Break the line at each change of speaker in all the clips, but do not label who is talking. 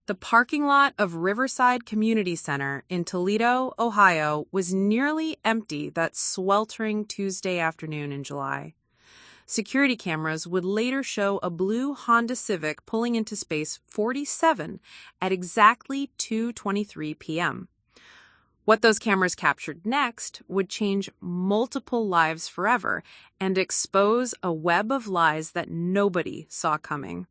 The parking lot of Riverside Community Center in Toledo, Ohio, was nearly empty that sweltering Tuesday afternoon in July. Security cameras would later show a blue Honda Civic pulling into space 47 at exactly 2:23 p.m. What those cameras captured next would change multiple lives forever and expose a web of lies that nobody saw coming.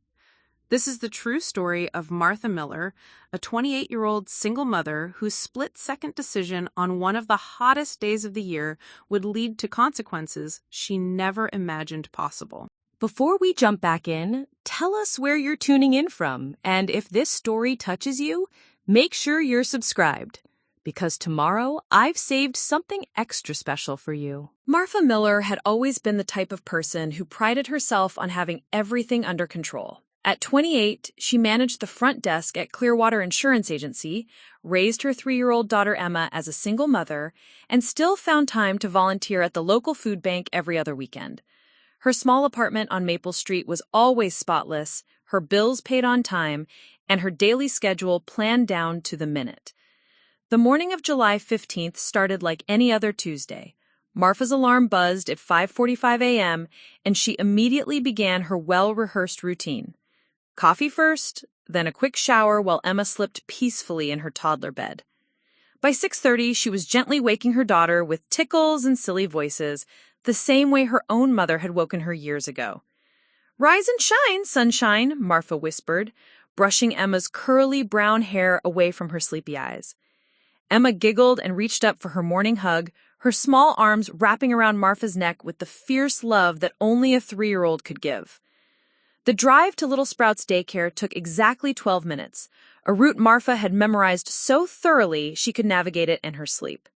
This is the true story of Martha Miller, a 28-year-old single mother whose split-second decision on one of the hottest days of the year would lead to consequences she never imagined possible.
Before we jump back in, tell us where you're tuning in from, and if this story touches you, make sure you're subscribed. Because tomorrow, I've saved something extra special for you. Martha Miller had always been the type of person who prided herself on having everything under control. At 28, she managed the front desk at Clearwater Insurance Agency, raised her 3-year-old daughter Emma as a single mother, and still found time to volunteer at the local food bank every other weekend. Her small apartment on Maple Street was always spotless, her bills paid on time, and her daily schedule planned down to the minute. The morning of July 15th started like any other Tuesday. Martha's alarm buzzed at 5:45 a.m., and she immediately began her well-rehearsed routine. Coffee first, then a quick shower while Emma slept peacefully in her toddler bed. By 6:30, she was gently waking her daughter with tickles and silly voices, the same way her own mother had woken her years ago. "Rise and shine, sunshine," Martha whispered, brushing Emma's curly brown hair away from her sleepy eyes. Emma giggled and reached up for her morning hug, her small arms wrapping around Martha's neck with the fierce love that only a 3-year-old could give. The drive to Little Sprouts daycare took exactly 12 minutes, a route Martha had memorized so thoroughly she could navigate it in her sleep.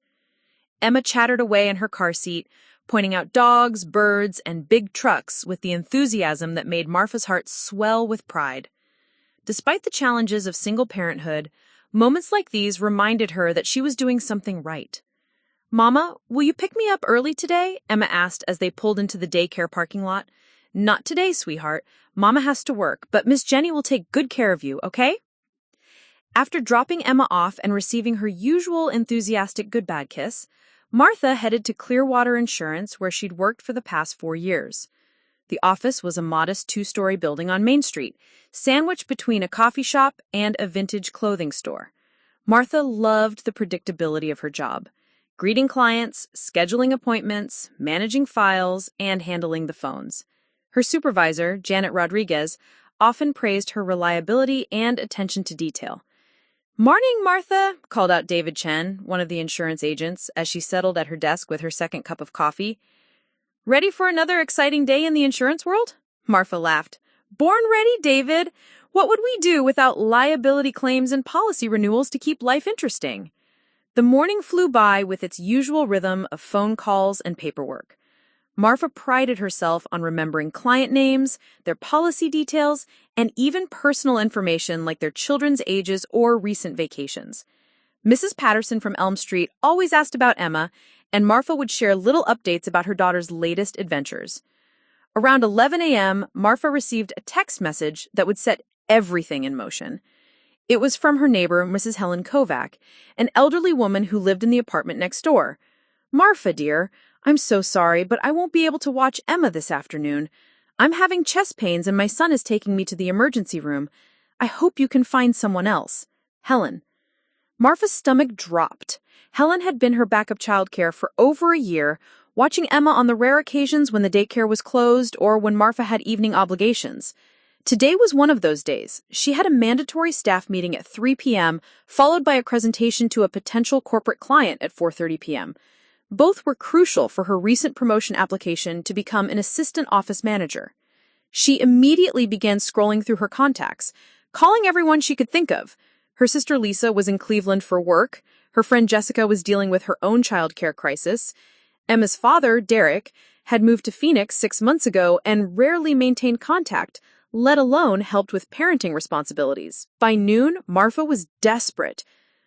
Emma chattered away in her car seat, pointing out dogs, birds, and big trucks with the enthusiasm that made Martha's heart swell with pride. Despite the challenges of single parenthood, moments like these reminded her that she was doing something right. "Mama, will you pick me up early today?" Emma asked as they pulled into the daycare parking lot. "Not today, sweetheart. Mama has to work, but Miss Jenny will take good care of you, okay?" After dropping Emma off and receiving her usual enthusiastic goodbye kiss, Martha headed to Clearwater Insurance, where she'd worked for the past 4 years. The office was a modest 2-story building on Main Street, sandwiched between a coffee shop and a vintage clothing store. Martha loved the predictability of her job: greeting clients, scheduling appointments, managing files, and handling the phones. Her supervisor, Janet Rodriguez, often praised her reliability and attention to detail. "Morning, Martha," called out David Chen, one of the insurance agents, as she settled at her desk with her second cup of coffee. "Ready for another exciting day in the insurance world?" Martha laughed. "Born ready, David. What would we do without liability claims and policy renewals to keep life interesting?" The morning flew by with its usual rhythm of phone calls and paperwork. Martha prided herself on remembering client names, their policy details, and even personal information like their children's ages or recent vacations. Mrs. Patterson from Elm Street always asked about Emma, and Martha would share little updates about her daughter's latest adventures. Around 11 a.m., Martha received a text message that would set everything in motion. It was from her neighbor, Mrs. Helen Kovac, an elderly woman who lived in the apartment next door. "Martha, dear, I'm so sorry, but I won't be able to watch Emma this afternoon. I'm having chest pains and my son is taking me to the emergency room. I hope you can find someone else. Helen." Martha's stomach dropped. Helen had been her backup childcare for over a year, watching Emma on the rare occasions when the daycare was closed or when Martha had evening obligations. Today was one of those days. She had a mandatory staff meeting at 3 p.m., followed by a presentation to a potential corporate client at 4:30 p.m. Both were crucial for her recent promotion application to become an assistant office manager. She immediately began scrolling through her contacts, calling everyone she could think of. Her sister Lisa was in Cleveland for work. Her friend Jessica was dealing with her own childcare crisis. Emma's father, Derek, had moved to Phoenix 6 months ago and rarely maintained contact, let alone helped with parenting responsibilities. By noon, Martha was desperate.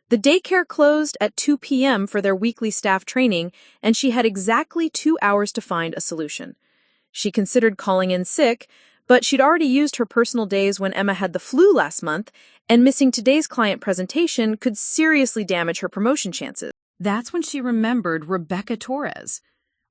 The daycare closed at 2 p.m. for their weekly staff training, and she had exactly 2 hours to find a solution. She considered calling in sick, But she'd already used her personal days when Emma had the flu last month, and missing today's client presentation could seriously damage her promotion chances.
That's when she remembered Rebecca Torres.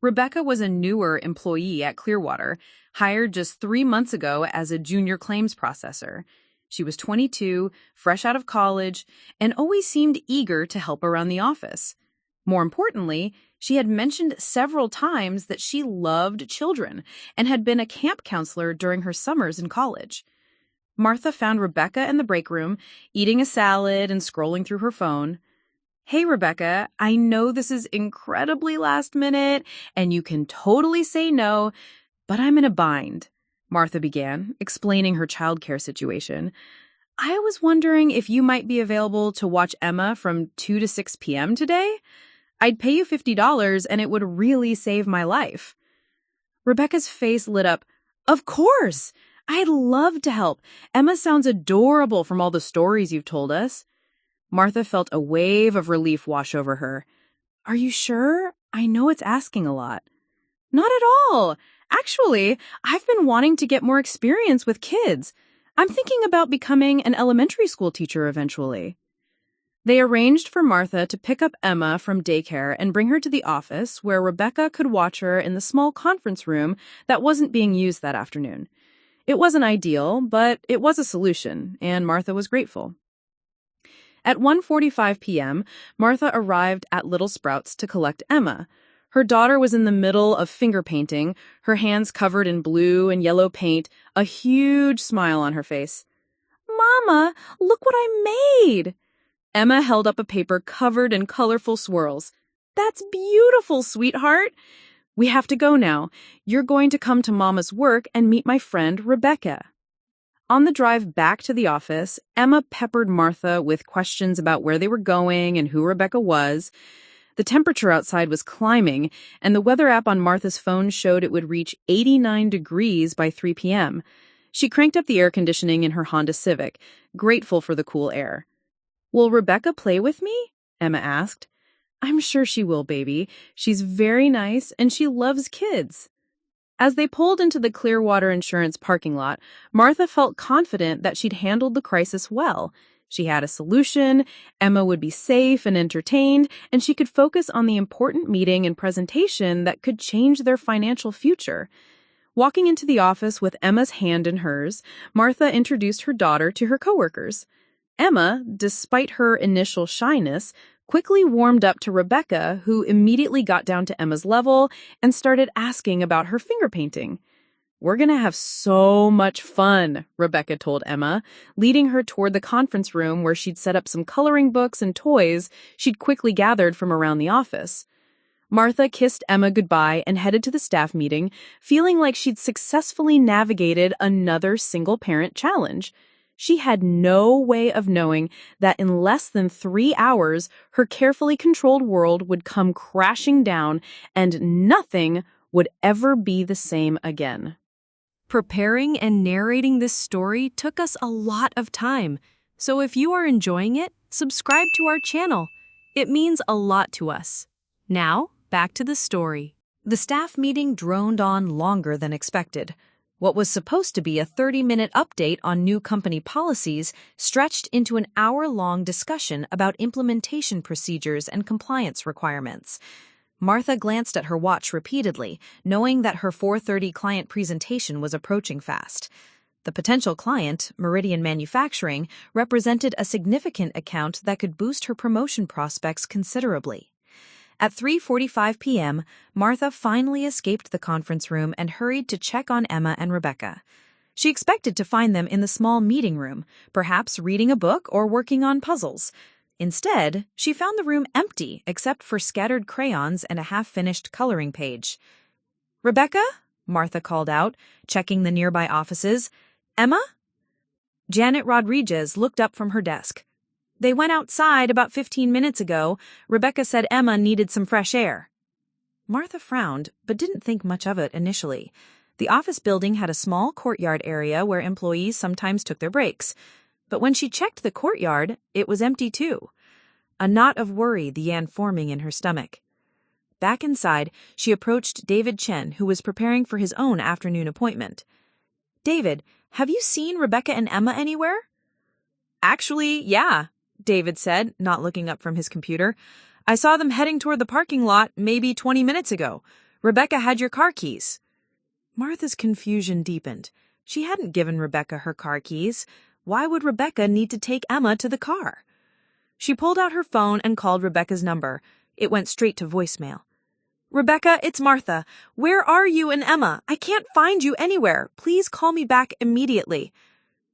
Rebecca was a newer employee at Clearwater, hired just 3 months ago as a junior claims processor. She was 22, fresh out of college, and always seemed eager to help around the office. More importantly, she had mentioned several times that she loved children and had been a camp counselor during her summers in college. Martha found Rebecca in the break room, eating a salad and scrolling through her phone. "Hey, Rebecca, I know this is incredibly last minute, and you can totally say no, but I'm in a bind," Martha began, explaining her childcare situation. "I was wondering if you might be available to watch Emma from 2 to 6 p.m. today? I'd pay you $50 and it would really save my life." Rebecca's face lit up. "Of course! I'd love to help. Emma sounds adorable from all the stories you've told us." Martha felt a wave of relief wash over her. "Are you sure? I know it's asking a lot." "Not at all. Actually, I've been wanting to get more experience with kids. I'm thinking about becoming an elementary school teacher eventually." They arranged for Martha to pick up Emma from daycare and bring her to the office where Rebecca could watch her in the small conference room that wasn't being used that afternoon. It wasn't ideal, but it was a solution, and Martha was grateful. At 1:45 p.m., Martha arrived at Little Sprouts to collect Emma. Her daughter was in the middle of finger painting, her hands covered in blue and yellow paint, a huge smile on her face. "Mama, look what I made!" Emma held up a paper covered in colorful swirls. "That's beautiful, sweetheart. We have to go now. You're going to come to Mama's work and meet my friend, Rebecca." On the drive back to the office, Emma peppered Martha with questions about where they were going and who Rebecca was. The temperature outside was climbing, and the weather app on Martha's phone showed it would reach 89 degrees by 3 p.m. She cranked up the air conditioning in her Honda Civic, grateful for the cool air. "Will Rebecca play with me?" Emma asked. "I'm sure she will, baby. She's very nice, and she loves kids." As they pulled into the Clearwater Insurance parking lot, Martha felt confident that she'd handled the crisis well. She had a solution, Emma would be safe and entertained, and she could focus on the important meeting and presentation that could change their financial future. Walking into the office with Emma's hand in hers, Martha introduced her daughter to her coworkers. Emma, despite her initial shyness, quickly warmed up to Rebecca, who immediately got down to Emma's level and started asking about her finger painting. "We're going to have so much fun," Rebecca told Emma, leading her toward the conference room where she'd set up some coloring books and toys she'd quickly gathered from around the office. Martha kissed Emma goodbye and headed to the staff meeting, feeling like she'd successfully navigated another single-parent challenge. She had no way of knowing that in less than 3 hours, her carefully controlled world would come crashing down and nothing would ever be the same again.
Preparing and narrating this story took us a lot of time, so if you are enjoying it, subscribe to our channel. It means a lot to us. Now, back to the story. The staff meeting droned on longer than expected. What was supposed to be a 30-minute update on new company policies stretched into an hour-long discussion about implementation procedures and compliance requirements. Martha glanced at her watch repeatedly, knowing that her 4:30 client presentation was approaching fast. The potential client, Meridian Manufacturing, represented a significant account that could boost her promotion prospects considerably. At 3:45 p.m., Martha finally escaped the conference room and hurried to check on Emma and Rebecca. She expected to find them in the small meeting room, perhaps reading a book or working on puzzles. Instead, she found the room empty except for scattered crayons and a half-finished coloring page. "Rebecca?" Martha called out, checking the nearby offices. "Emma?" Janet Rodriguez looked up from her desk. "They went outside about 15 minutes ago. Rebecca said Emma needed some fresh air." Martha frowned, but didn't think much of it initially. The office building had a small courtyard area where employees sometimes took their breaks. But when she checked the courtyard, it was empty too. A knot of worry began forming in her stomach. Back inside, she approached David Chen, who was preparing for his own afternoon appointment. David, have you seen Rebecca and Emma anywhere? Actually, yeah, David said, not looking up from his computer. I saw them heading toward the parking lot maybe 20 minutes ago. Rebecca had your car keys. Martha's confusion deepened. She hadn't given Rebecca her car keys. Why would Rebecca need to take Emma to the car? She pulled out her phone and called Rebecca's number. It went straight to voicemail. Rebecca, it's Martha. Where are you and Emma? I can't find you anywhere. Please call me back immediately.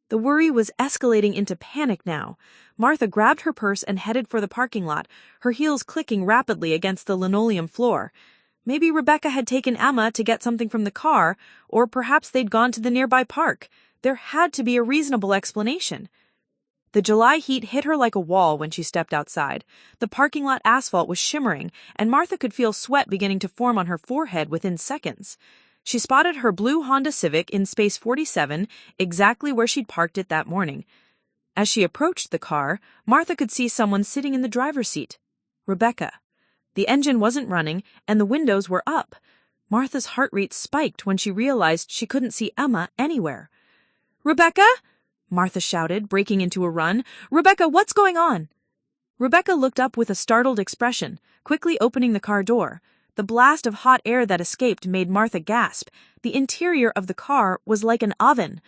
The worry was escalating into panic now. Martha grabbed her purse and headed for the parking lot, her heels clicking rapidly against the linoleum floor. Maybe Rebecca had taken Emma to get something from the car, or perhaps they'd gone to the nearby park. There had to be a reasonable explanation. The July heat hit her like a wall when she stepped outside. The parking lot asphalt was shimmering, and Martha could feel sweat beginning to form on her forehead within seconds. She spotted her blue Honda Civic in space 47, exactly where she'd parked it that morning. As she approached the car, Martha could see someone sitting in the driver's seat. Rebecca. The engine wasn't running, and the windows were up. Martha's heart rate spiked when she realized she couldn't see Emma anywhere. Rebecca? Martha shouted, breaking into a run. Rebecca, what's going on? Rebecca looked up with a startled expression, quickly opening the car door. The blast of hot air that escaped made Martha gasp. The interior of the car was like an oven.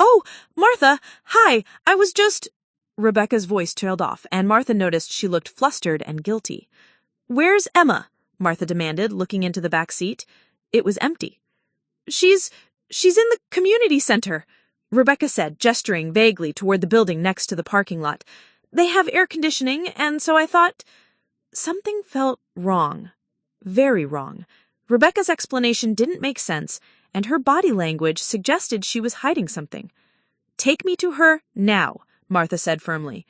Oh, Martha, hi, I was just... Rebecca's voice trailed off, and Martha noticed she looked flustered and guilty. Where's Emma? Martha demanded, looking into the back seat. It was empty. She's in the community center, Rebecca said, gesturing vaguely toward the building next to the parking lot. They have air conditioning, and so I thought... Something felt wrong. Very wrong. Rebecca's explanation didn't make sense, and her body language suggested she was hiding something. Take me to her now, Martha said firmly.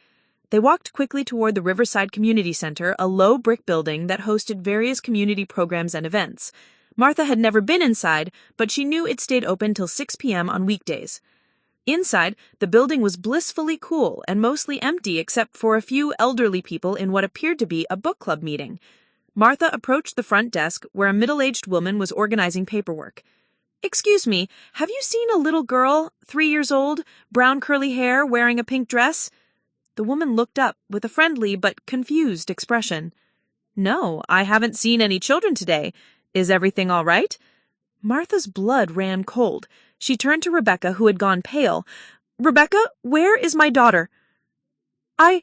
They walked quickly toward the Riverside Community Center, a low brick building that hosted various community programs and events. Martha had never been inside, but she knew it stayed open till 6 p.m. on weekdays. Inside, the building was blissfully cool and mostly empty except for a few elderly people in what appeared to be a book club meeting. Martha approached the front desk where a middle-aged woman was organizing paperwork. Excuse me, have you seen a little girl, 3 years old, brown curly hair, wearing a pink dress? The woman looked up with a friendly but confused expression. No, I haven't seen any children today. Is everything all right? Martha's blood ran cold. She turned to Rebecca, who had gone pale. Rebecca, where is my daughter? I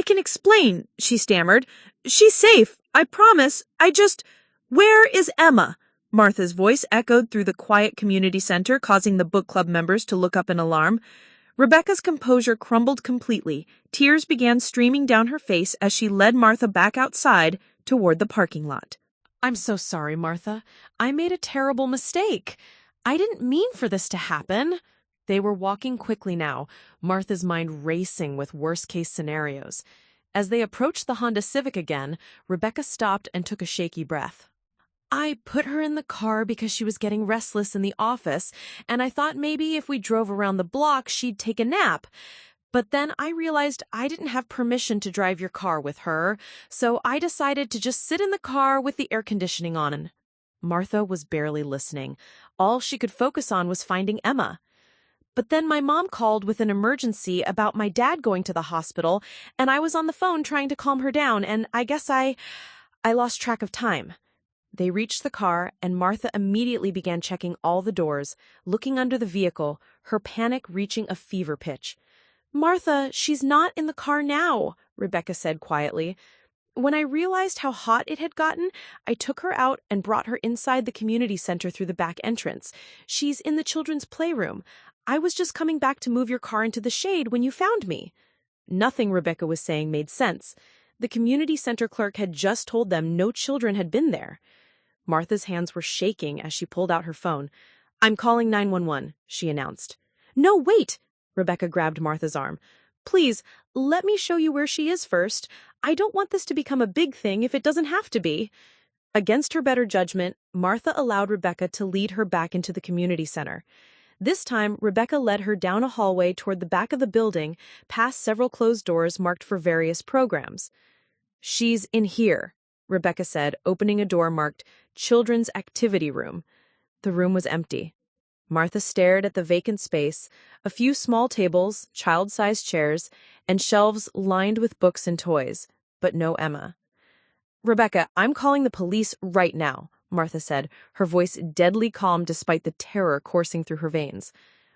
can explain, she stammered. She's safe, I promise. Where is Emma? Martha's voice echoed through the quiet community center, causing the book club members to look up in alarm. Rebecca's composure crumbled completely. Tears began streaming down her face as she led Martha back outside toward the parking lot.
I'm so sorry, Martha. I made a terrible mistake. I didn't mean for this to happen. They were walking quickly now, Martha's mind racing with worst-case scenarios. As they approached the Honda Civic again, Rebecca stopped and took a shaky breath. I put her in the car because she was getting restless in the office, and I thought maybe if we drove around the block, she'd take a nap. But then I realized I didn't have permission to drive your car with her, so I decided to just sit in the car with the air conditioning on. Martha was barely listening. All she could focus on was finding Emma. But then my mom called with an emergency about my dad going to the hospital, and I was on the phone trying to calm her down, and I guess I lost track of time. They reached the car, and Martha immediately began checking all the doors, looking under the vehicle, her panic reaching a fever pitch. Martha, she's not in the car now, Rebecca said quietly. When I realized how hot it had gotten, I took her out and brought her inside the community center through the back entrance. She's in the children's playroom. I was just coming back to move your car into the shade when you found me. Nothing Rebecca was saying made sense. The community center clerk had just told them no children had been there. Martha's hands were shaking as she pulled out her phone. I'm calling 911, she announced. No, wait! Rebecca grabbed Martha's arm. Please, let me show you where she is first. I don't want this to become a big thing if it doesn't have to be. Against her better judgment, Martha allowed Rebecca to lead her back into the community center. This time, Rebecca led her down a hallway toward the back of the building, past several closed doors marked for various programs. She's in here, Rebecca said, opening a door marked Children's Activity Room. The room was empty.
Martha stared at the vacant space, a few small tables, child-sized chairs, and shelves lined with books and toys, but no Emma. "Rebecca, I'm calling the police right now," Martha said, her voice deadly calm despite the terror coursing through her veins.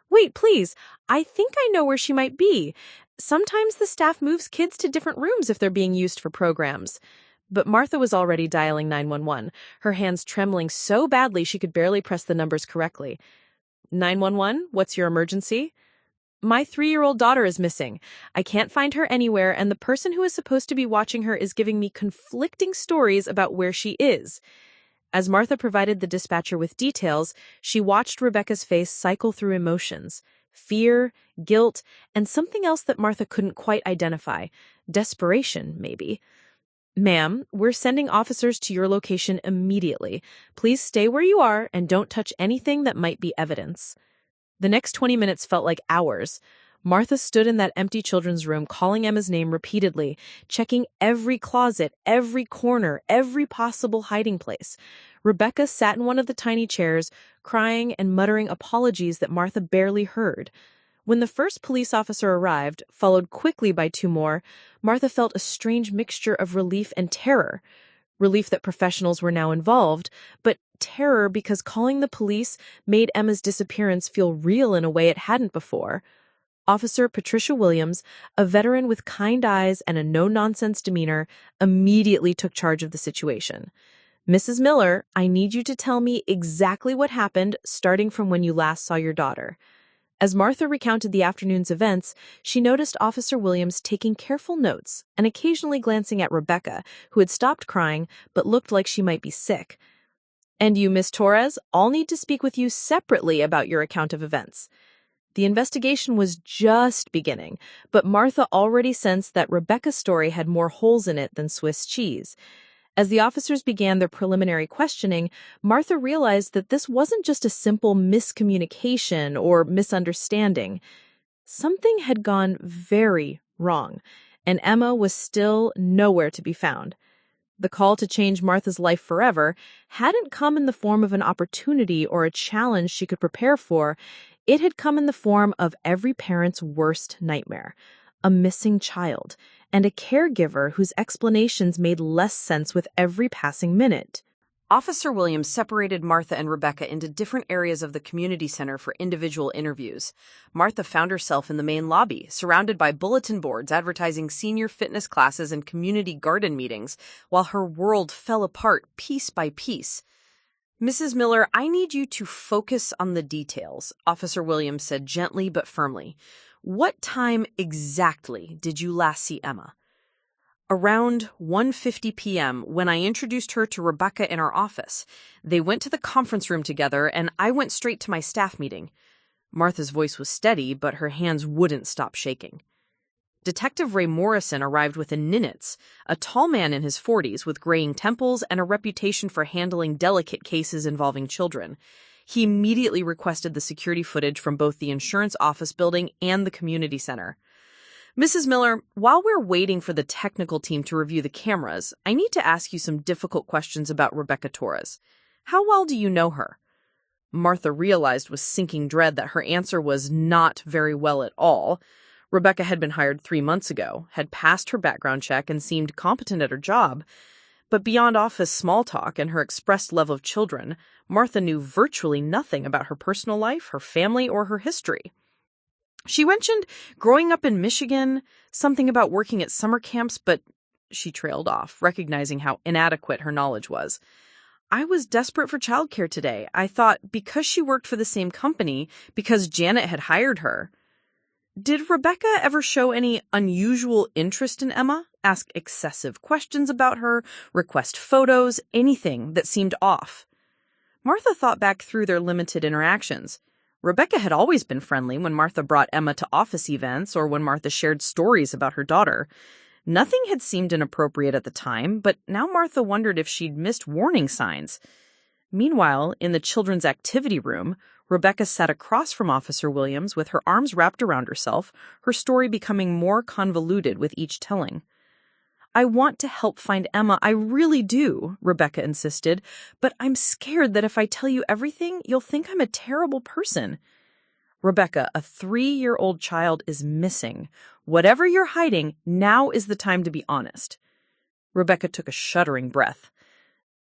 "Wait, please. I think I know where she might be. Sometimes the staff moves kids to different rooms if they're being used for programs." But Martha was already dialing 911, her hands trembling so badly she could barely press the numbers correctly. 911, what's your emergency? "My 3-year-old daughter is missing. I can't find her anywhere, and the person who is supposed to be watching her is giving me conflicting stories about where she is." As Martha provided the dispatcher with details, she watched Rebecca's face cycle through emotions: fear, guilt, and something else that Martha couldn't quite identify. Desperation, maybe. "Ma'am, we're sending officers to your location immediately. Please stay where you are and don't touch anything that might be evidence." The next 20 minutes felt like hours. Martha stood in that empty children's room, calling Emma's name repeatedly, checking every closet, every corner, every possible hiding place. Rebecca sat in one of the tiny chairs, crying and muttering apologies that Martha barely heard. When the first police officer arrived, followed quickly by 2 more, Martha felt a strange mixture of relief and terror. Relief that professionals were now involved, but terror because calling the police made Emma's disappearance feel real in a way it hadn't before. Officer Patricia Williams, a veteran with kind eyes and a no-nonsense demeanor, immediately took charge of the situation. "Mrs. Miller, I need you to tell me exactly what happened, starting from when you last saw your daughter." As Martha recounted the afternoon's events, she noticed Officer Williams taking careful notes and occasionally glancing at Rebecca, who had stopped crying but looked like she might be sick. "And you, Miss Torres, all need to speak with you separately about your account of events." The investigation was just beginning, but Martha already sensed that Rebecca's story had more holes in it than Swiss cheese. As the officers began their preliminary questioning, Martha realized that this wasn't just a simple miscommunication or misunderstanding. Something had gone very wrong, and Emma was still nowhere to be found. The call to change Martha's life forever hadn't come in the form of an opportunity or a challenge she could prepare for. It had come in the form of every parent's worst nightmare: a missing child, and a caregiver whose explanations made less sense with every passing minute.
Officer Williams separated Martha and Rebecca into different areas of the community center for individual interviews. Martha found herself in the main lobby, surrounded by bulletin boards advertising senior fitness classes and community garden meetings, while her world fell apart piece by piece. "Mrs. Miller, I need you to focus on the details," Officer Williams said gently but firmly. "What time exactly did you last see Emma?" "Around 1:50 p.m. when I introduced her to Rebecca in our office. They went to the conference room together, and I went straight to my staff meeting." Martha's voice was steady, but her hands wouldn't stop shaking. Detective Ray Morrison arrived within minutes, a tall man in his 40s with graying temples and a reputation for handling delicate cases involving children. He immediately requested the security footage from both the insurance office building and the community center. "Mrs. Miller, while we're waiting for the technical team to review the cameras, I need to ask you some difficult questions about Rebecca Torres. How well do you know her?" Martha realized with sinking dread that her answer was not very well at all. Rebecca had been hired 3 months ago, had passed her background check, and seemed competent at her job. But beyond office small talk and her expressed love of children, Martha knew virtually nothing about her personal life, her family, or her history. She mentioned growing up in Michigan, something about working at summer camps, but she trailed off, recognizing how inadequate her knowledge was. "I was desperate for childcare today. I thought because she worked for the same company, because Janet had hired her." "Did Rebecca ever show any unusual interest in Emma? Ask excessive questions about her, request photos, anything that seemed off?" Martha thought back through their limited interactions. Rebecca had always been friendly when Martha brought Emma to office events or when Martha shared stories about her daughter. Nothing had seemed inappropriate at the time, but now Martha wondered if she'd missed warning signs. Meanwhile, in the children's activity room, Rebecca sat across from Officer Williams with her arms wrapped around herself, her story becoming more convoluted with each telling.
I want to help find Emma, I really do, Rebecca insisted, but I'm scared that if I tell you everything, you'll think I'm a terrible person. Rebecca, a 3-year-old child is missing. Whatever you're hiding, now is the time to be honest. Rebecca took a shuddering breath.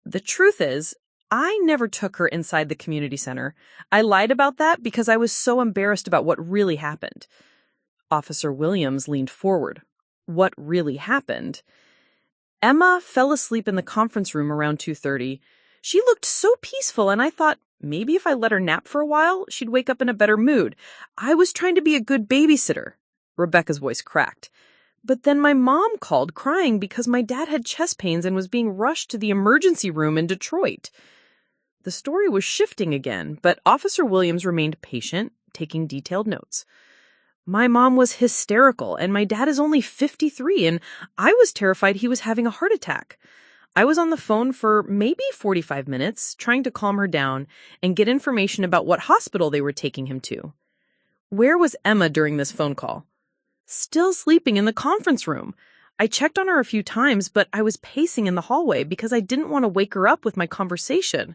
The truth is, I never took her inside the community center. I lied about that because I was so embarrassed about what really happened. Officer Williams leaned forward. What really happened? Emma fell asleep in the conference room around 2:30. She looked so peaceful, and I thought maybe if I let her nap for a while, she'd wake up in a better mood. I was trying to be a good babysitter. Rebecca's voice cracked. But then my mom called crying because my dad had chest pains and was being rushed to the emergency room in Detroit. The story was shifting again, but Officer Williams remained patient, taking detailed notes. My mom was hysterical, and my dad is only 53, and I was terrified he was having a heart attack. I was on the phone for maybe 45 minutes, trying to calm her down and get information about what hospital they were taking him to. Where was Emma during this phone call? Still sleeping in the conference room. I checked on her a few times, but I was pacing in the hallway because I didn't want to wake her up with my conversation.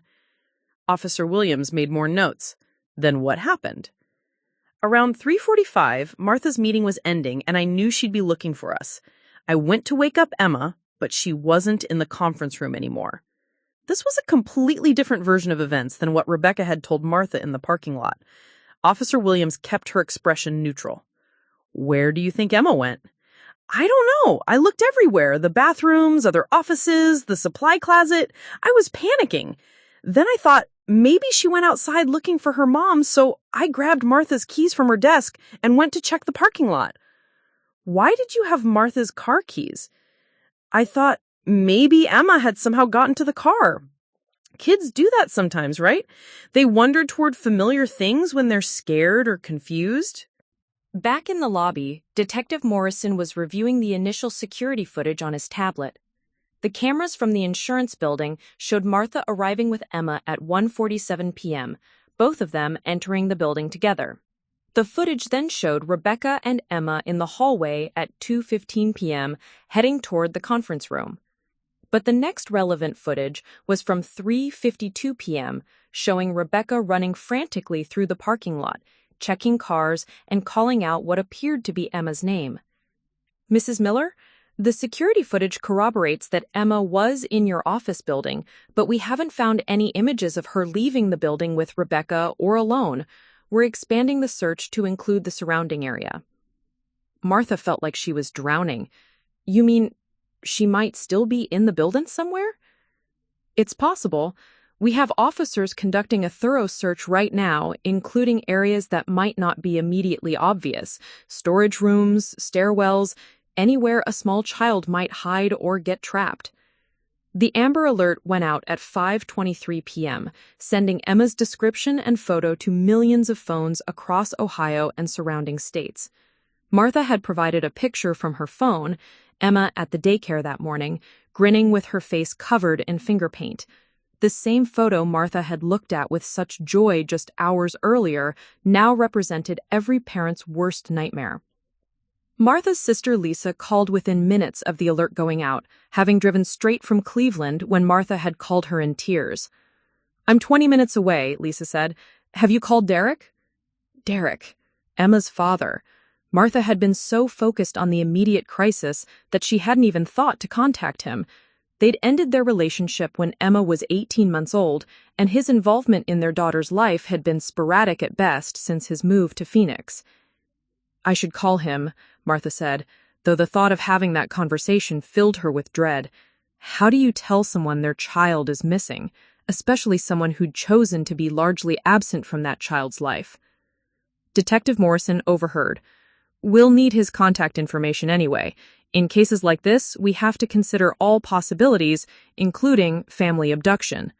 Officer Williams made more notes. Then what happened? Around 3:45, Martha's meeting was ending, and I knew she'd be looking for us. I went to wake up Emma, but she wasn't in the conference room anymore. This was a completely different version of events than what Rebecca had told Martha in the parking lot. Officer Williams kept her expression neutral. Where do you think Emma went? I don't know. I looked everywhere. The bathrooms, other offices, the supply closet. I was panicking. Then I thought maybe she went outside looking for her mom, so I grabbed Martha's keys from her desk and went to check the parking lot. Why did you have Martha's car keys? I thought maybe Emma had somehow gotten to the car. Kids do that sometimes, right? They wander toward familiar things when they're scared or confused.
Back in the lobby, Detective Morrison was reviewing the initial security footage on his tablet. The cameras from the insurance building showed Martha arriving with Emma at 1:47 p.m., both of them entering the building together. The footage then showed Rebecca and Emma in the hallway at 2:15 p.m., heading toward the conference room. But the next relevant footage was from 3:52 p.m., showing Rebecca running frantically through the parking lot, checking cars and calling out what appeared to be Emma's name. Mrs. Miller, the security footage corroborates that Emma was in your office building, but we haven't found any images of her leaving the building with Rebecca or alone. We're expanding the search to include the surrounding area. Martha felt like she was drowning. You mean she might still be in the building somewhere? It's possible. We have officers conducting a thorough search right now, including areas that might not be immediately obvious: storage rooms, stairwells, anywhere a small child might hide or get trapped. The Amber Alert went out at 5:23 p.m., sending Emma's description and photo to millions of phones across Ohio and surrounding states. Martha had provided a picture from her phone, Emma at the daycare that morning, grinning with her face covered in finger paint. The same photo Martha had looked at with such joy just hours earlier now represented every parent's worst nightmare. Martha's sister Lisa called within minutes of the alert going out, having driven straight from Cleveland when Martha had called her in tears. "I'm 20 minutes away," Lisa said. "Have you called Derek?" Derek, Emma's father. Martha had been so focused on the immediate crisis that she hadn't even thought to contact him. They'd ended their relationship when Emma was 18 months old, and his involvement in their daughter's life had been sporadic at best since his move to Phoenix. "I should call him," Martha said, though the thought of having that conversation filled her with dread. How do you tell someone their child is missing, especially someone who'd chosen to be largely absent from that child's life? Detective Morrison overheard. "We'll need his contact information anyway. In cases like this, we have to consider all possibilities, including family abduction."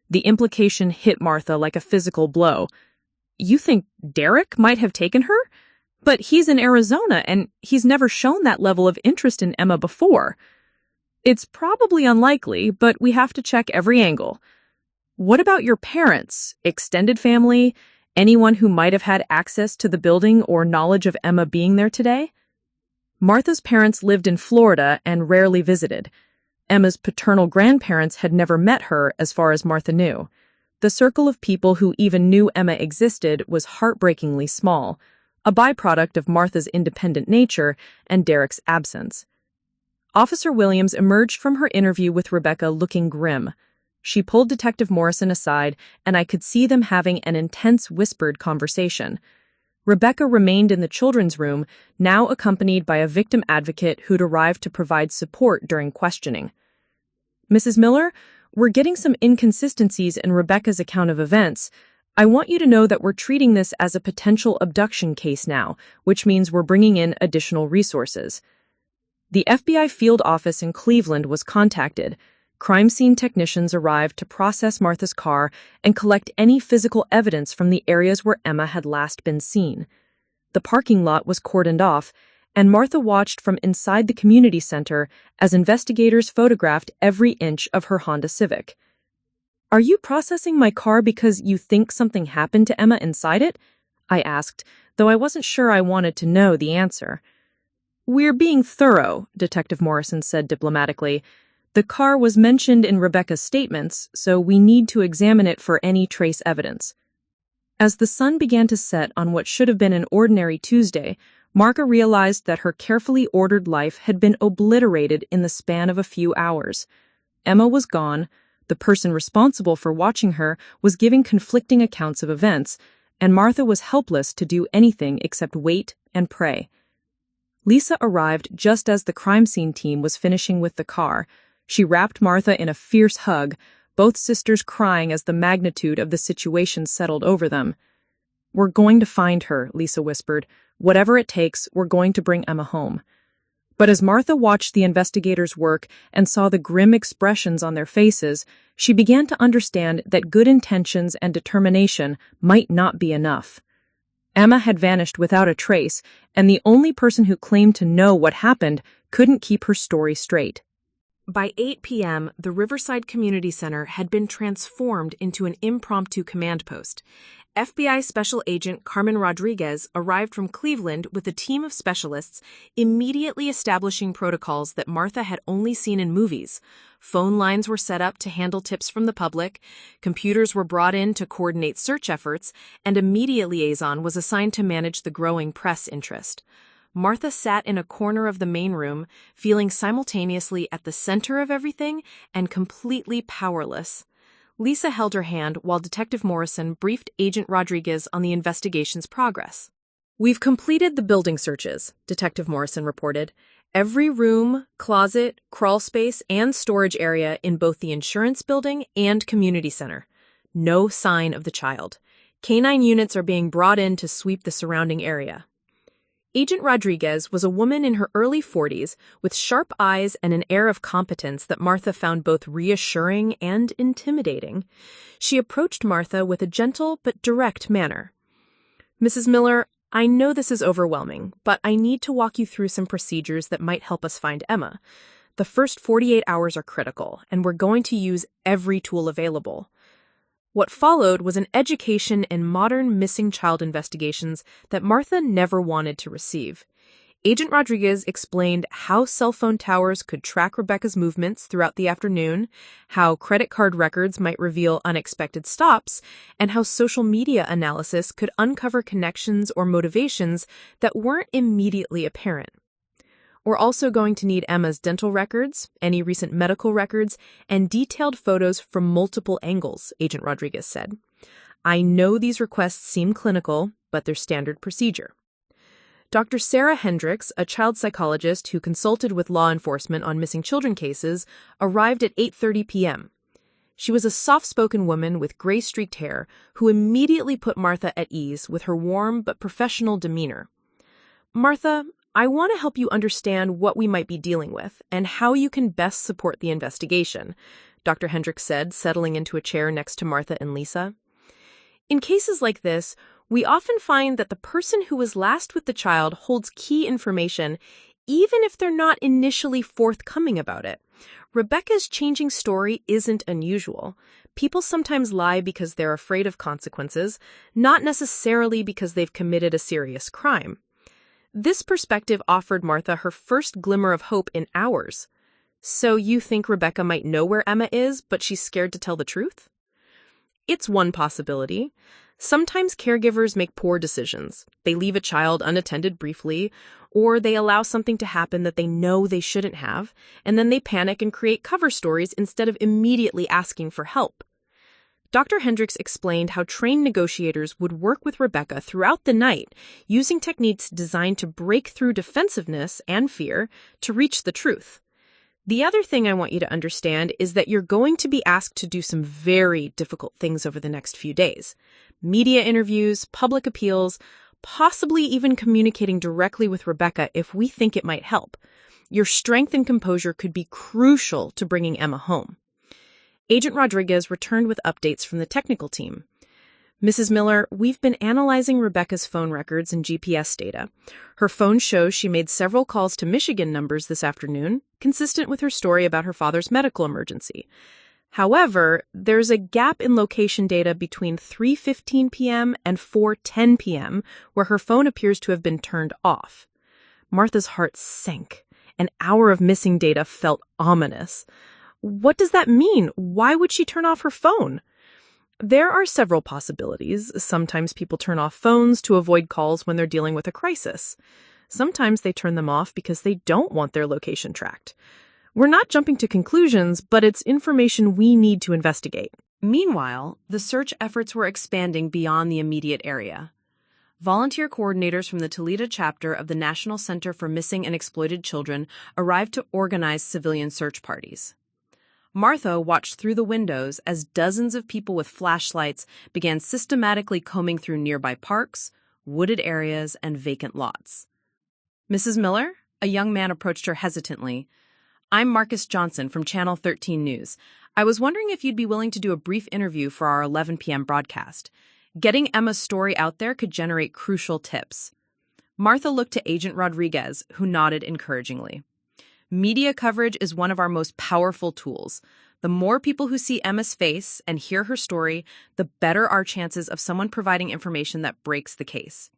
The implication hit Martha like a physical blow. "You think Derek might have taken her? But he's in Arizona, and he's never shown that level of interest in Emma before." "It's probably unlikely, but we have to check every angle." "What about your parents, extended family, anyone who might have had access to the building or knowledge of Emma being there today?"
Martha's parents lived in Florida and rarely visited. Emma's paternal grandparents had never met her as far as Martha knew. The circle of people who even knew Emma existed was heartbreakingly small, a byproduct of Martha's independent nature and Derek's absence. Officer Williams emerged from her interview with Rebecca looking grim. She pulled Detective Morrison aside, and I could see them having an intense whispered conversation. Rebecca remained in the children's room, now accompanied by a victim advocate who'd arrived to provide support during questioning. "Mrs. Miller, we're getting some inconsistencies in Rebecca's account of events. I want you to know that we're treating this as a potential abduction case now, which means we're bringing in additional resources." The FBI field office in Cleveland was contacted. Crime scene technicians arrived to process Martha's car and collect any physical evidence from the areas where Emma had last been seen. The parking lot was cordoned off, and Martha watched from inside the community center as investigators photographed every inch of her Honda Civic. "Are you processing my car because you think something happened to Emma inside it?" I asked, though I wasn't sure I wanted to know the answer. "We're being thorough," Detective Morrison said diplomatically. "The car was mentioned in Rebecca's statements, so we need to examine it for any trace evidence." As the sun began to set on what should have been an ordinary Tuesday, Martha realized that her carefully ordered life had been obliterated in the span of a few hours. Emma was gone, the person responsible for watching her was giving conflicting accounts of events, and Martha was helpless to do anything except wait and pray. Lisa arrived just as the crime scene team was finishing with the car. She wrapped Martha in a fierce hug, both sisters crying as the magnitude of the situation settled over them. "We're going to find her," Lisa whispered. "Whatever it takes, we're going to bring Emma home." But as Martha watched the investigators work and saw the grim expressions on their faces, she began to understand that good intentions and determination might not be enough. Emma had vanished without a trace, and the only person who claimed to know what happened couldn't keep her story straight. By 8 p.m., the Riverside Community Center had been transformed into an impromptu command post. FBI Special Agent Carmen Rodriguez arrived from Cleveland with a team of specialists, immediately establishing protocols that Martha had only seen in movies. Phone lines were set up to handle tips from the public, computers were brought in to coordinate search efforts, and a media liaison was assigned to manage the growing press interest. Martha sat in a corner of the main room, feeling simultaneously at the center of everything and completely powerless. Lisa held her hand while Detective Morrison briefed Agent Rodriguez on the investigation's progress. "We've completed the building searches," Detective Morrison reported. "Every room, closet, crawl space, and storage area in both the insurance building and community center. No sign of the child. Canine units are being brought in to sweep the surrounding area." Agent Rodriguez was a woman in her early 40s with sharp eyes and an air of competence that Martha found both reassuring and intimidating. She approached Martha with a gentle but direct manner. "Mrs. Miller, I know this is overwhelming, but I need to walk you through some procedures that might help us find Emma. The first 48 hours are critical, and we're going to use every tool available." What followed was an education in modern missing child investigations that Martha never wanted to receive. Agent Rodriguez explained how cell phone towers could track Rebecca's movements throughout the afternoon, how credit card records might reveal unexpected stops, and how social media analysis could uncover connections or motivations that weren't immediately apparent. "We're also going to need Emma's dental records, any recent medical records, and detailed photos from multiple angles," Agent Rodriguez said. "I know these requests seem clinical, but they're standard procedure." Dr. Sarah Hendricks, a child psychologist who consulted with law enforcement on missing children cases, arrived at 8:30 p.m. She was a soft-spoken woman with gray-streaked hair who immediately put Martha at ease with her warm but professional demeanor. "Martha, I want to help you understand what we might be dealing with and how you can best support the investigation," Dr. Hendricks said, settling into a chair next to Martha and Lisa. "In cases like this, we often find that the person who was last with the child holds key information, even if they're not initially forthcoming about it. Rebecca's changing story isn't unusual. People sometimes lie because they're afraid of consequences, not necessarily because they've committed a serious crime. This perspective offered Martha her first glimmer of hope in hours. So you think Rebecca might know where Emma is, but she's scared to tell the truth? It's one possibility. Sometimes caregivers make poor decisions. They leave a child unattended briefly, or they allow something to happen that they know they shouldn't have, and then they panic and create cover stories instead of immediately asking for help. Dr. Hendricks explained how trained negotiators would work with Rebecca throughout the night, using techniques designed to break through defensiveness and fear to reach the truth. The other thing I want you to understand is that you're going to be asked to do some very difficult things over the next few days. Media interviews, public appeals, possibly even communicating directly with Rebecca if we think it might help. Your strength and composure could be crucial to bringing Emma home. Agent Rodriguez returned with updates from the technical team. Mrs. Miller, we've been analyzing Rebecca's phone records and GPS data. Her phone shows she made several calls to Michigan numbers this afternoon, consistent with her story about her father's medical emergency. However, there's a gap in location data between 3:15 p.m. and 4:10 p.m., where her phone appears to have been turned off. Martha's heart sank. An hour of missing data felt ominous. What does that mean? Why would she turn off her phone? There are several possibilities. Sometimes people turn off phones to avoid calls when they're dealing with a crisis. Sometimes they turn them off because they don't want their location tracked. We're not jumping to conclusions, but it's information we need to investigate.
Meanwhile, the search efforts were expanding beyond the immediate area. Volunteer coordinators from the Toledo chapter of the National Center for Missing and Exploited Children arrived to organize civilian search parties. Martha watched through the windows as dozens of people with flashlights began systematically combing through nearby parks, wooded areas, and vacant lots. Mrs. Miller? A young man approached her hesitantly. I'm Marcus Johnson from Channel 13 News. I was wondering if you'd be willing to do a brief interview for our 11 p.m. broadcast. Getting Emma's story out there could generate crucial tips. Martha looked to Agent Rodriguez, who nodded encouragingly. Media coverage is one of our most powerful tools. The more people who see Emma's face and hear her story, the better our chances of someone providing information that breaks the case.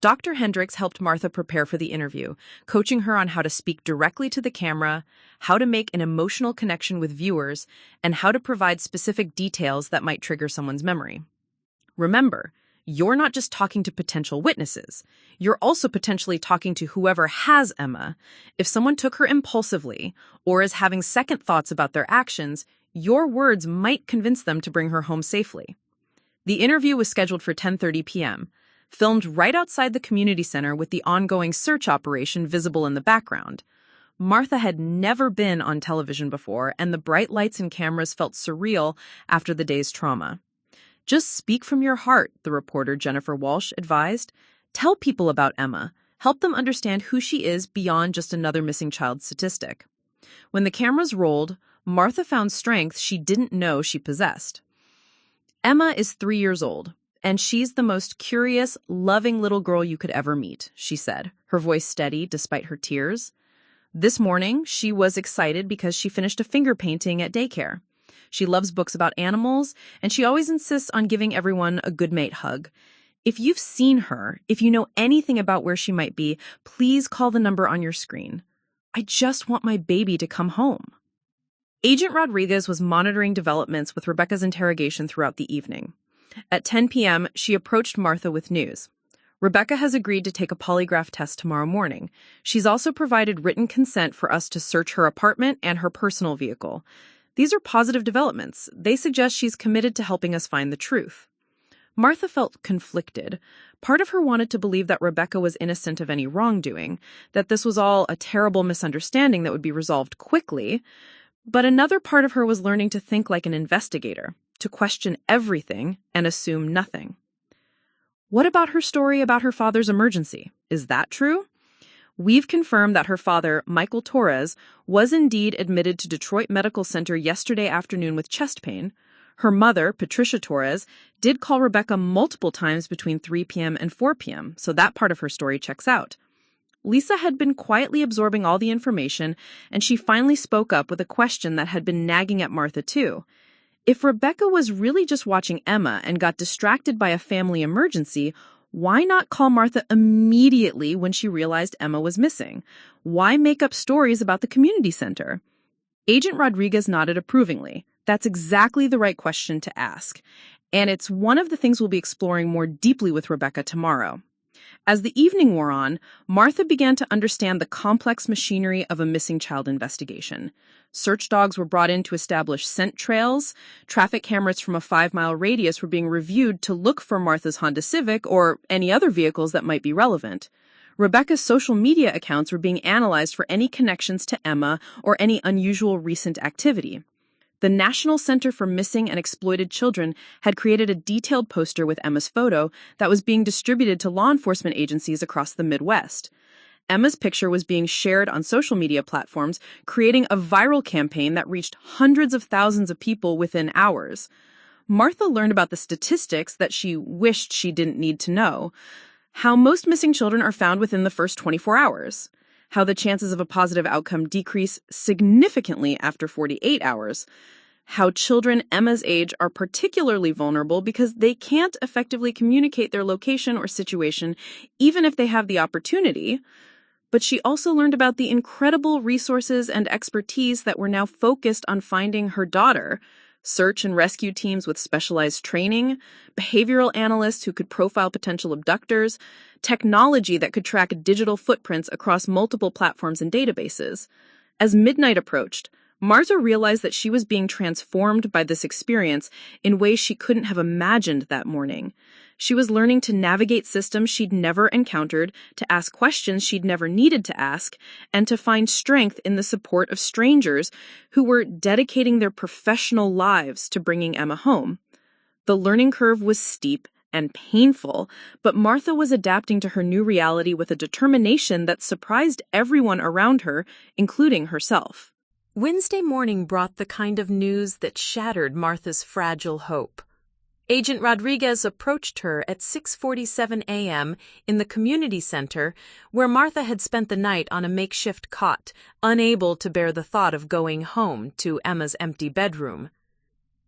Dr. Hendricks helped Martha prepare for the interview, coaching her on how to speak directly to the camera, how to make an emotional connection with viewers, and how to provide specific details that might trigger someone's memory. Remember, you're not just talking to potential witnesses. You're also potentially talking to whoever has Emma. If someone took her impulsively or is having second thoughts about their actions, your words might convince them to bring her home safely. The interview was scheduled for 10:30 p.m., filmed right outside the community center with the ongoing search operation visible in the background. Martha had never been on television before, and the bright lights and cameras felt surreal after the day's trauma. Just speak from your heart, the reporter Jennifer Walsh advised. Tell people about Emma. Help them understand who she is beyond just another missing child statistic. When the cameras rolled, Martha found strength she didn't know she possessed. Emma is 3 years old, and she's the most curious, loving little girl you could ever meet, she said, her voice steady despite her tears. This morning, she was excited because she finished a finger painting at daycare. She loves books about animals, and she always insists on giving everyone a good mate hug. If you've seen her, if you know anything about where she might be, please call the number on your screen. I just want my baby to come home. Agent Rodriguez was monitoring developments with Rebecca's interrogation throughout the evening. At 10 p.m., she approached Martha with news. Rebecca has agreed to take a polygraph test tomorrow morning. She's also provided written consent for us to search her apartment and her personal vehicle. These are positive developments. They suggest she's committed to helping us find the truth. Martha felt conflicted. Part of her wanted to believe that Rebecca was innocent of any wrongdoing, that this was all a terrible misunderstanding that would be resolved quickly. But another part of her was learning to think like an investigator, to question everything and assume nothing. What about her story about her father's emergency? Is that true? We've confirmed that her father, Michael Torres, was indeed admitted to Detroit Medical Center yesterday afternoon with chest pain. Her mother, Patricia Torres, did call Rebecca multiple times between 3 p.m. and 4 p.m., so that part of her story checks out. Lisa had been quietly absorbing all the information, and she finally spoke up with a question that had been nagging at Martha, too. If Rebecca was really just watching Emma and got distracted by a family emergency,
Why not call Martha immediately when she realized Emma was missing? Why make up stories about the community center? Agent Rodriguez nodded approvingly. That's exactly the right question to ask. And it's one of the things we'll be exploring more deeply with Rebecca tomorrow. As the evening wore on, Martha began to understand the complex machinery of a missing child investigation. Search dogs were brought in to establish scent trails. Traffic cameras from a 5-mile radius were being reviewed to look for Martha's Honda Civic or any other vehicles that might be relevant. Rebecca's social media accounts were being analyzed for any connections to Emma or any unusual recent activity. The National Center for Missing and Exploited Children had created a detailed poster with Emma's photo that was being distributed to law enforcement agencies across the Midwest. Emma's picture was being shared on social media platforms, creating a viral campaign that reached hundreds of thousands of people within hours. Martha learned about the statistics that she wished she didn't need to know. How most missing children are found within the first 24 hours. How the chances of a positive outcome decrease significantly after 48 hours. How children Emma's age are particularly vulnerable because they can't effectively communicate their location or situation even if they have the opportunity. But she also learned about the incredible resources and expertise that were now focused on finding her daughter. Search and rescue teams with specialized training, behavioral analysts who could profile potential abductors, technology that could track digital footprints across multiple platforms and databases. As midnight approached, Martha realized that she was being transformed by this experience in ways she couldn't have imagined that morning. She was learning to navigate systems she'd never encountered, to ask questions she'd never needed to ask, and to find strength in the support of strangers who were dedicating their professional lives to bringing Emma home. The learning curve was steep and painful, but Martha was adapting to her new reality with a determination that surprised everyone around her, including herself.
Wednesday morning brought the kind of news that shattered Martha's fragile hope. Agent Rodriguez approached her at 6:47 a.m. in the community center, where Martha had spent the night on a makeshift cot, unable to bear the thought of going home to Emma's empty bedroom.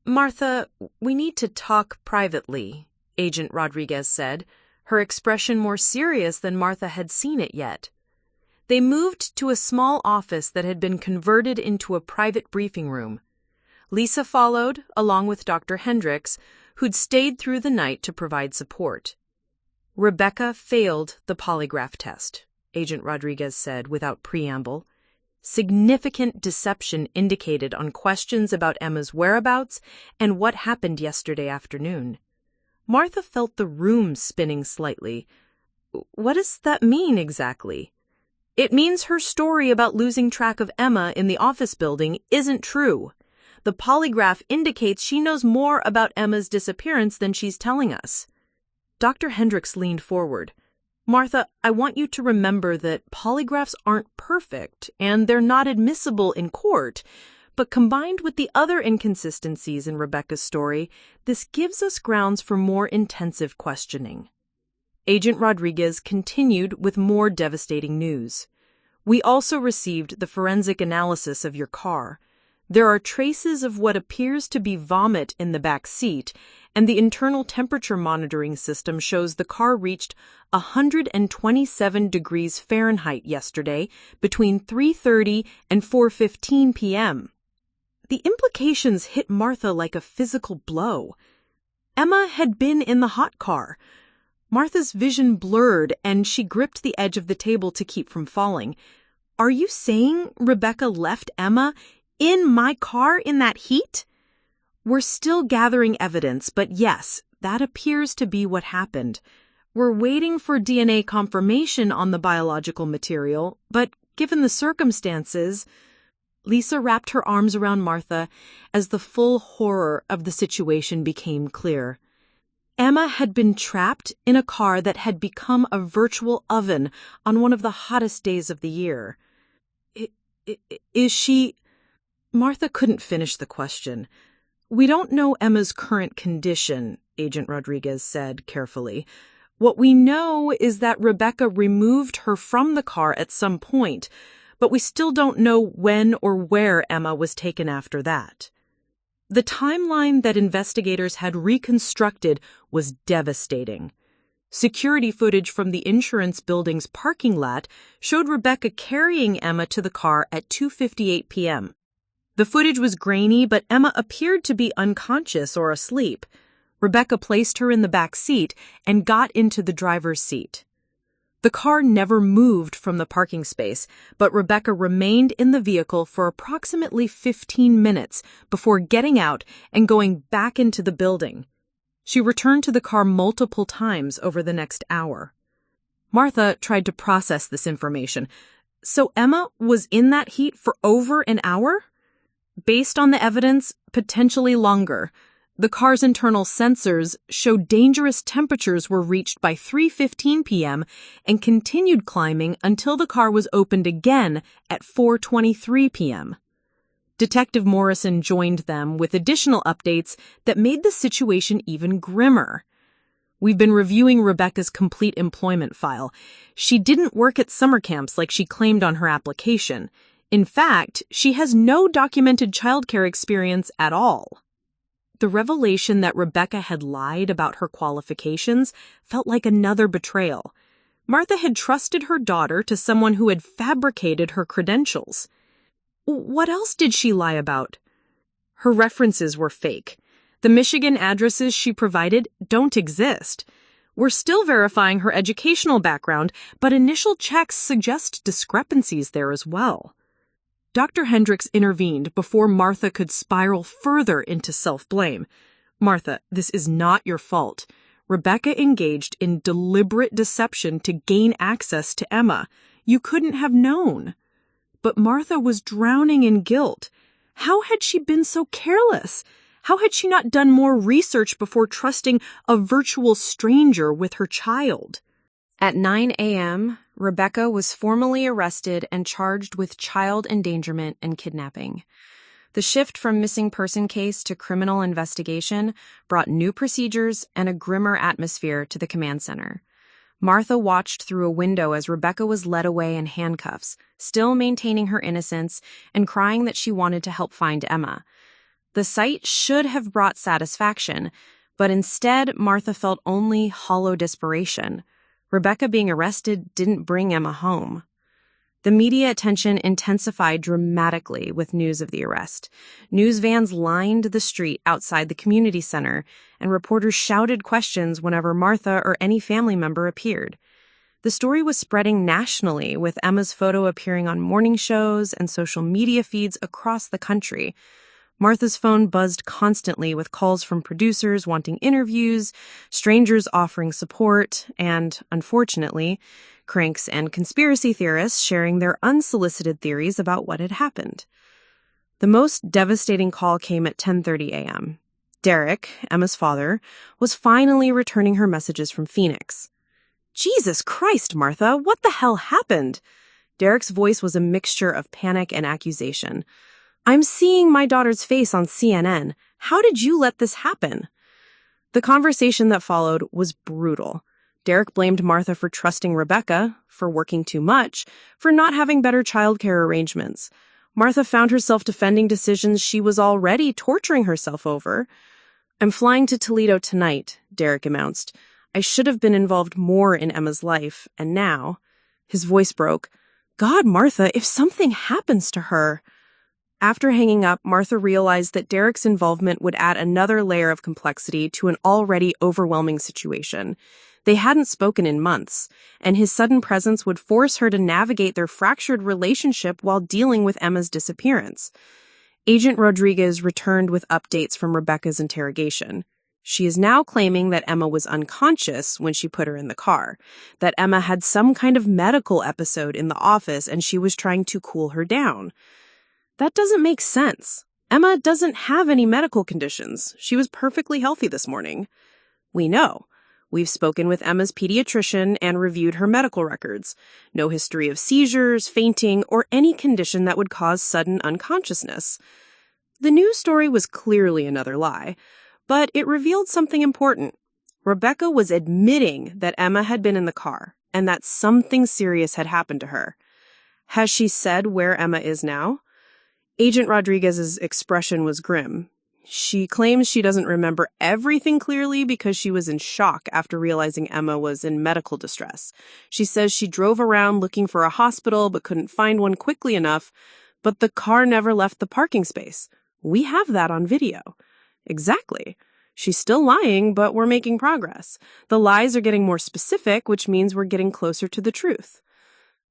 "Martha, we need to talk privately," Agent Rodriguez said, her expression more serious than Martha had seen it yet. They moved to a small office that had been converted into a private briefing room. Lisa followed, along with Dr. Hendricks, who'd stayed through the night to provide support. "Rebecca failed the polygraph test," Agent Rodriguez said without preamble. Significant deception indicated on questions about Emma's whereabouts and what happened yesterday afternoon. Martha felt the room spinning slightly. "What does that mean exactly?" "It means her story about losing track of Emma in the office building isn't true. The polygraph indicates she knows more about Emma's disappearance than she's telling us." Dr. Hendricks leaned forward. "Martha, I want you to remember that polygraphs aren't perfect, and they're not admissible in court. But combined with the other inconsistencies in Rebecca's story, this gives us grounds for more intensive questioning." Agent Rodriguez continued with more devastating news. "We also received the forensic analysis of your car. There are traces of what appears to be vomit in the back seat, and the internal temperature monitoring system shows the car reached 127 degrees Fahrenheit yesterday between 3:30 and 4:15 p.m. The implications hit Martha like a physical blow. Emma had been in the hot car. Martha's vision blurred, and she gripped the edge of the table to keep from falling. "Are you saying Rebecca left Emma in my car in that heat?" "We're still gathering evidence, but yes, that appears to be what happened. We're waiting for DNA confirmation on the biological material, but given the circumstances..." Lisa wrapped her arms around Martha as the full horror of the situation became clear. Emma had been trapped in a car that had become a virtual oven on one of the hottest days of the year. Is she... Martha couldn't finish the question. "We don't know Emma's current condition," Agent Rodriguez said carefully. "What we know is that Rebecca removed her from the car at some point, but we still don't know when or where Emma was taken after that." The timeline that investigators had reconstructed was devastating.
Security footage from the insurance building's parking lot showed Rebecca carrying Emma to the car at 2:58 p.m. The footage was grainy, but Emma appeared to be unconscious or asleep. Rebecca placed her in the back seat and got into the driver's seat. The car never moved from the parking space, but Rebecca remained in the vehicle for approximately 15 minutes before getting out and going back into the building. She returned to the car multiple times over the next hour. Martha tried to process this information. So Emma was in that heat for over an hour? Based on the evidence, potentially longer. The car's internal sensors showed dangerous temperatures were reached by 3:15 p.m. and continued climbing until the car was opened again at 4:23 p.m. Detective Morrison joined them with additional updates that made the situation even grimmer. We've been reviewing Rebecca's complete employment file. She didn't work at summer camps like she claimed on her application. In fact, she has no documented childcare experience at all. The revelation that Rebecca had lied about her qualifications felt like another betrayal. Martha had trusted her daughter to someone who had fabricated her credentials. What else did she lie about? Her references were fake. The Michigan addresses she provided don't exist. We're still verifying her educational background, but initial checks suggest discrepancies there as well. Dr. Hendricks intervened before Martha could spiral further into self-blame. Martha, this is not your fault. Rebecca engaged in deliberate deception to gain access to Emma. You couldn't have known. But Martha was drowning in guilt. How had she been so careless? How had she not done more research before trusting a virtual stranger with her child?
At 9 a.m., Rebecca was formally arrested and charged with child endangerment and kidnapping. The shift from missing person case to criminal investigation brought new procedures and a grimmer atmosphere to the command center. Martha watched through a window as Rebecca was led away in handcuffs, still maintaining her innocence and crying that she wanted to help find Emma. The sight should have brought satisfaction, but instead Martha felt only hollow desperation. Rebecca being arrested didn't bring Emma home. The media attention intensified dramatically with news of the arrest. News vans lined the street outside the community center, and reporters shouted questions whenever Martha or any family member appeared. The story was spreading nationally, with Emma's photo appearing on morning shows and social media feeds across the country. Martha's phone buzzed constantly with calls from producers wanting interviews, strangers offering support, and, unfortunately, cranks and conspiracy theorists sharing their unsolicited theories about what had happened. The most devastating call came at 10:30 a.m. Derek, Emma's father, was finally returning her messages from Phoenix. "Jesus Christ, Martha, what the hell happened?" Derek's voice was a mixture of panic and accusation. "I'm seeing my daughter's face on CNN. How did you let this happen?" The conversation that followed was brutal. Derek blamed Martha for trusting Rebecca, for working too much, for not having better childcare arrangements. Martha found herself defending decisions she was already torturing herself over. "I'm flying to Toledo tonight," Derek announced. "I should have been involved more in Emma's life, and now..." His voice broke. "God, Martha, if something happens to her..." After hanging up, Martha realized that Derek's involvement would add another layer of complexity to an already overwhelming situation. They hadn't spoken in months, and his sudden presence would force her to navigate their fractured relationship while dealing with Emma's disappearance. Agent Rodriguez returned with updates from Rebecca's interrogation. She is now claiming that Emma was unconscious when she put her in the car, that Emma had some kind of medical episode in the office and she was trying to cool her down. That doesn't make sense. Emma doesn't have any medical conditions. She was perfectly healthy this morning. We know. We've spoken with Emma's pediatrician and reviewed her medical records. No history of seizures, fainting, or any condition that would cause sudden unconsciousness. The news story was clearly another lie, but it revealed something important. Rebecca was admitting that Emma had been in the car and that something serious had happened to her. Has she said where Emma is now? Agent Rodriguez's expression was grim. She claims she doesn't remember everything clearly because she was in shock after realizing Emma was in medical distress. She says she drove around looking for a hospital but couldn't find one quickly enough, but the car never left the parking space. We have that on video. Exactly. She's still lying, but we're making progress. The lies are getting more specific, which means we're getting closer to the truth.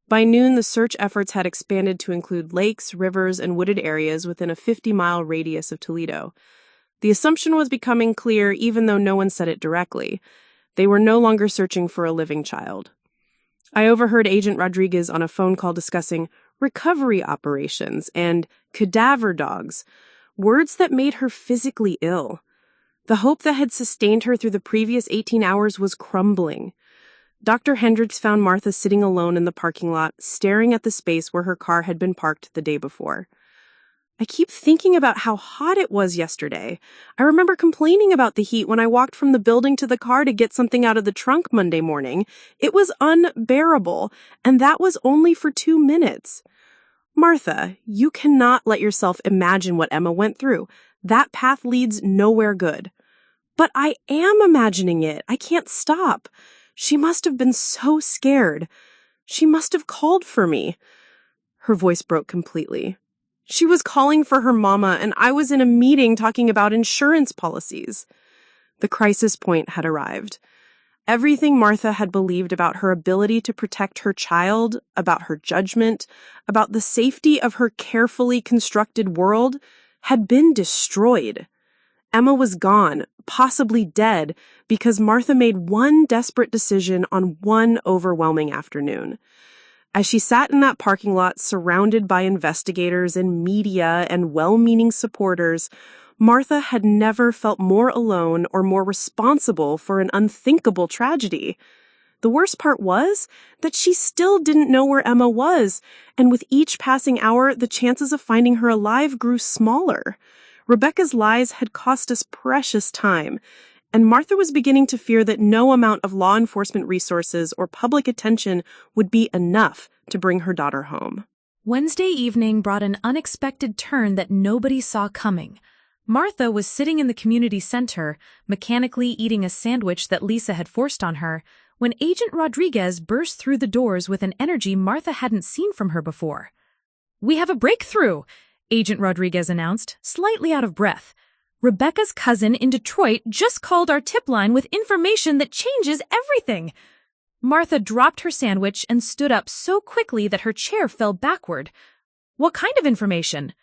By noon, the search efforts had expanded to include lakes, rivers, and wooded areas within a 50-mile radius of Toledo. The assumption was becoming clear even though no one said it directly. They were no longer searching for a living child. I overheard Agent Rodriguez on a phone call discussing recovery operations and cadaver dogs, words that made her physically ill. The hope that had sustained her through the previous 18 hours was crumbling. Dr. Hendricks found Martha sitting alone in the parking lot, staring at the space where her car had been parked the day before. I keep thinking about how hot it was yesterday. I remember complaining about the heat when I walked from the building to the car to get something out of the trunk Monday morning. It was unbearable, and that was only for 2 minutes. Martha, you cannot let yourself imagine what Emma went through. That path leads nowhere good. But I am imagining it. I can't stop. She must have been so scared. She must have called for me. Her voice broke completely. She was calling for her mama, and I was in a meeting talking about insurance policies. The crisis point had arrived. Everything Martha had believed about her ability to protect her child, about her judgment, about the safety of her carefully constructed world, had been destroyed. Emma was gone, possibly dead, because Martha made one desperate decision on one overwhelming afternoon. As she sat in that parking lot surrounded by investigators and media and well-meaning supporters, Martha had never felt more alone or more responsible for an unthinkable tragedy. The worst part was that she still didn't know where Emma was, and with each passing hour, the chances of finding her alive grew smaller. Rebecca's lies had cost us precious time, and Martha was beginning to fear that no amount of law enforcement resources or public attention would be enough to bring her daughter home.
Wednesday evening brought an unexpected turn that nobody saw coming. Martha was sitting in the community center, mechanically eating a sandwich that Lisa had forced on her, when Agent Rodriguez burst through the doors with an energy Martha hadn't seen from her before. "We have a breakthrough," Agent Rodriguez announced, slightly out of breath. "Rebecca's cousin in Detroit just called our tip line with information that changes everything." Martha dropped her sandwich and stood up so quickly that her chair fell backward. "What kind of information?"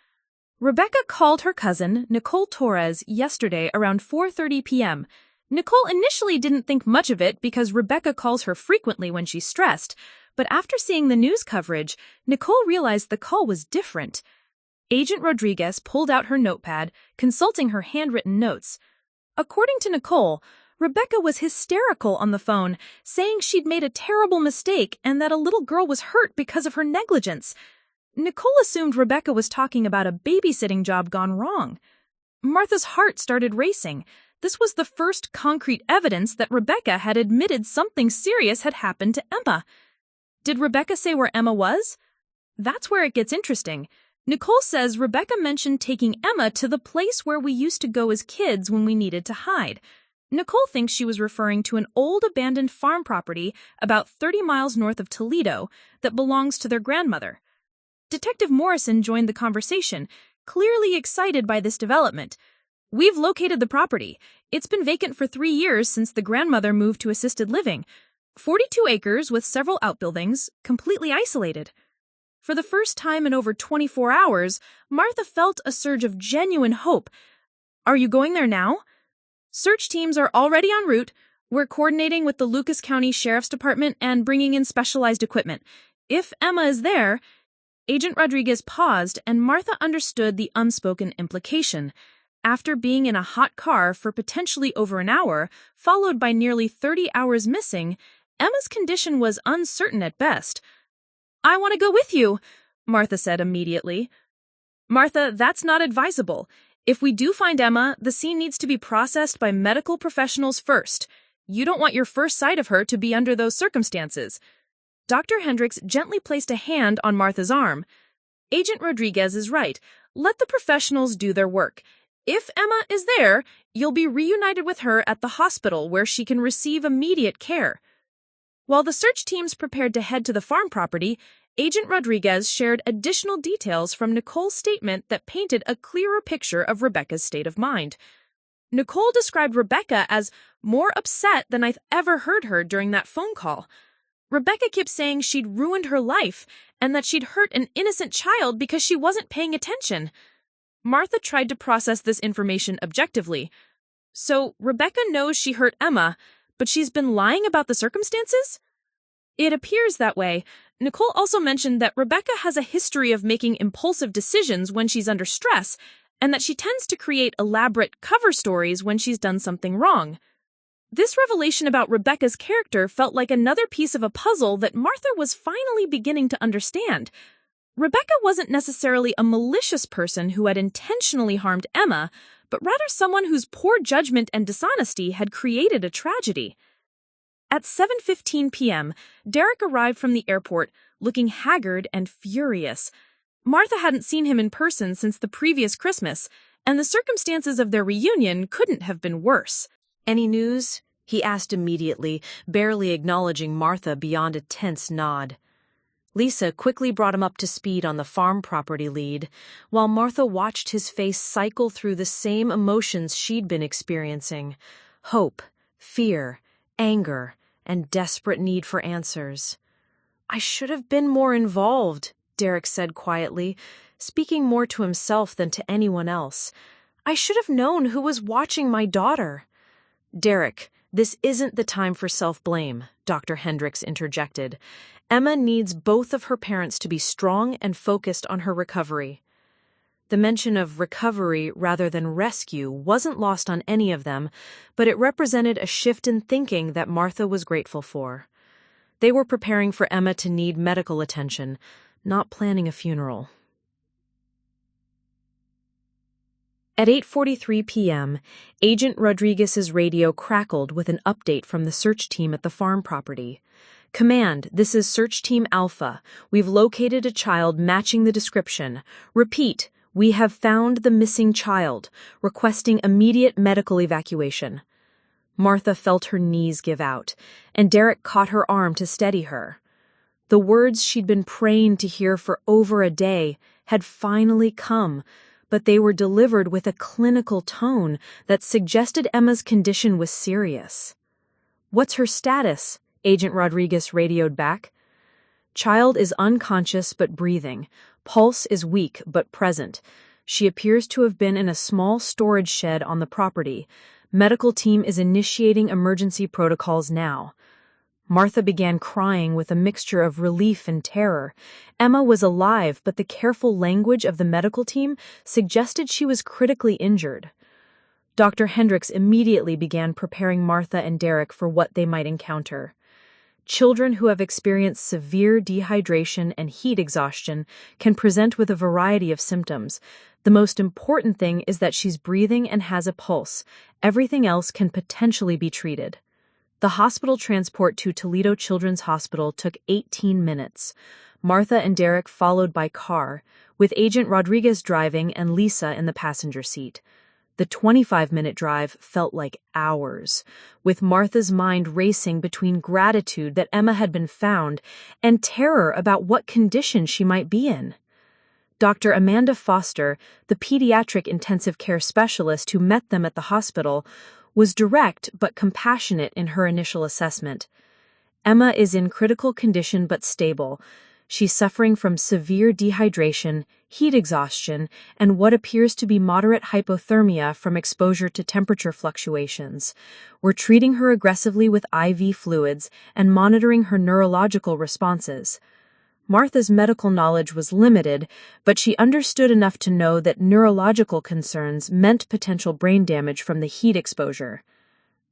"Rebecca called her cousin, Nicole Torres, yesterday around 4:30 p.m. Nicole initially didn't think much of it because Rebecca calls her frequently when she's stressed, but after seeing the news coverage, Nicole realized the call was different. Agent Rodriguez pulled out her notepad, consulting her handwritten notes. According to Nicole, Rebecca was hysterical on the phone, saying she'd made a terrible mistake and that a little girl was hurt because of her negligence. Nicole assumed Rebecca was talking about a babysitting job gone wrong. Martha's heart started racing. This was the first concrete evidence that Rebecca had admitted something serious had happened to Emma. Did Rebecca say where Emma was? That's where it gets interesting. Nicole says Rebecca mentioned taking Emma to the place where we used to go as kids when we needed to hide. Nicole thinks she was referring to an old abandoned farm property about 30 miles north of Toledo that belongs to their grandmother. Detective Morrison joined the conversation, clearly excited by this development. "We've located the property. It's been vacant for 3 years since the grandmother moved to assisted living. 42 acres with several outbuildings, completely isolated." For the first time in over 24 hours, Martha felt a surge of genuine hope. "Are you going there now?" "Search teams are already en route. We're coordinating with the Lucas County Sheriff's Department and bringing in specialized equipment. If Emma is there..." Agent Rodriguez paused, and Martha understood the unspoken implication. After being in a hot car for potentially over an hour, followed by nearly 30 hours missing, Emma's condition was uncertain at best. "I want to go with you," Martha said immediately. "Martha, that's not advisable. If we do find Emma, the scene needs to be processed by medical professionals first. You don't want your first sight of her to be under those circumstances." Dr. Hendricks gently placed a hand on Martha's arm. "Agent Rodriguez is right. Let the professionals do their work. If Emma is there, you'll be reunited with her at the hospital where she can receive immediate care. While the search teams prepared to head to the farm property, Agent Rodriguez shared additional details from Nicole's statement that painted a clearer picture of Rebecca's state of mind. Nicole described Rebecca as more upset than I've ever heard her during that phone call. Rebecca kept saying she'd ruined her life and that she'd hurt an innocent child because she wasn't paying attention. Martha tried to process this information objectively. So Rebecca knows she hurt Emma, but she's been lying about the circumstances? It appears that way. Nicole also mentioned that Rebecca has a history of making impulsive decisions when she's under stress, and that she tends to create elaborate cover stories when she's done something wrong. This revelation about Rebecca's character felt like another piece of a puzzle that Martha was finally beginning to understand. Rebecca wasn't necessarily a malicious person who had intentionally harmed Emma, but rather someone whose poor judgment and dishonesty had created a tragedy. At 7:15 p.m., Derek arrived from the airport, looking haggard and furious. Martha hadn't seen him in person since the previous Christmas, and the circumstances of their reunion couldn't have been worse.
"Any news?" he asked immediately, barely acknowledging Martha beyond a tense nod. Lisa quickly brought him up to speed on the farm property lead, while Martha watched his face cycle through the same emotions she'd been experiencing: hope, fear, anger, and desperate need for answers. "I should have been more involved," Derek said quietly, speaking more to himself than to anyone else. "I should have known who was watching my daughter." "Derek, this isn't the time for self-blame," Dr. Hendricks interjected. "Emma needs both of her parents to be strong and focused on her recovery." The mention of recovery rather than rescue wasn't lost on any of them, but it represented a shift in thinking that Martha was grateful for. They were preparing for Emma to need medical attention, not planning a funeral. At 8:43 p.m., Agent Rodriguez's radio crackled with an update from the search team at the farm property. "Command, this is Search Team Alpha. We've located a child matching the description. Repeat, we have found the missing child, requesting immediate medical evacuation." Martha felt her knees give out, and Derek caught her arm to steady her. The words she'd been praying to hear for over a day had finally come, but they were delivered with a clinical tone that suggested Emma's condition was serious. "What's her status?" Agent Rodriguez radioed back. "Child is unconscious but breathing. Pulse is weak but present. She appears to have been in a small storage shed on the property. Medical team is initiating emergency protocols now." Martha began crying with a mixture of relief and terror. Emma was alive, but the careful language of the medical team suggested she was critically injured. Dr. Hendricks immediately began preparing Martha and Derek for what they might encounter. Children who have experienced severe dehydration and heat exhaustion can present with a variety of symptoms. The most important thing is that she's breathing and has a pulse. Everything else can potentially be treated. The hospital transport to Toledo Children's Hospital took 18 minutes. Martha and Derek followed by car, with Agent Rodriguez driving and Lisa in the passenger seat. The 25-minute drive felt like hours, with Martha's mind racing between gratitude that Emma had been found and terror about what condition she might be in. Dr. Amanda Foster, the pediatric intensive care specialist who met them at the hospital, was direct but compassionate in her initial assessment. "Emma is in critical condition but stable. She's suffering from severe dehydration, heat exhaustion, and what appears to be moderate hypothermia from exposure to temperature fluctuations. We're treating her aggressively with IV fluids and monitoring her neurological responses." Martha's medical knowledge was limited, but she understood enough to know that neurological concerns meant potential brain damage from the heat exposure.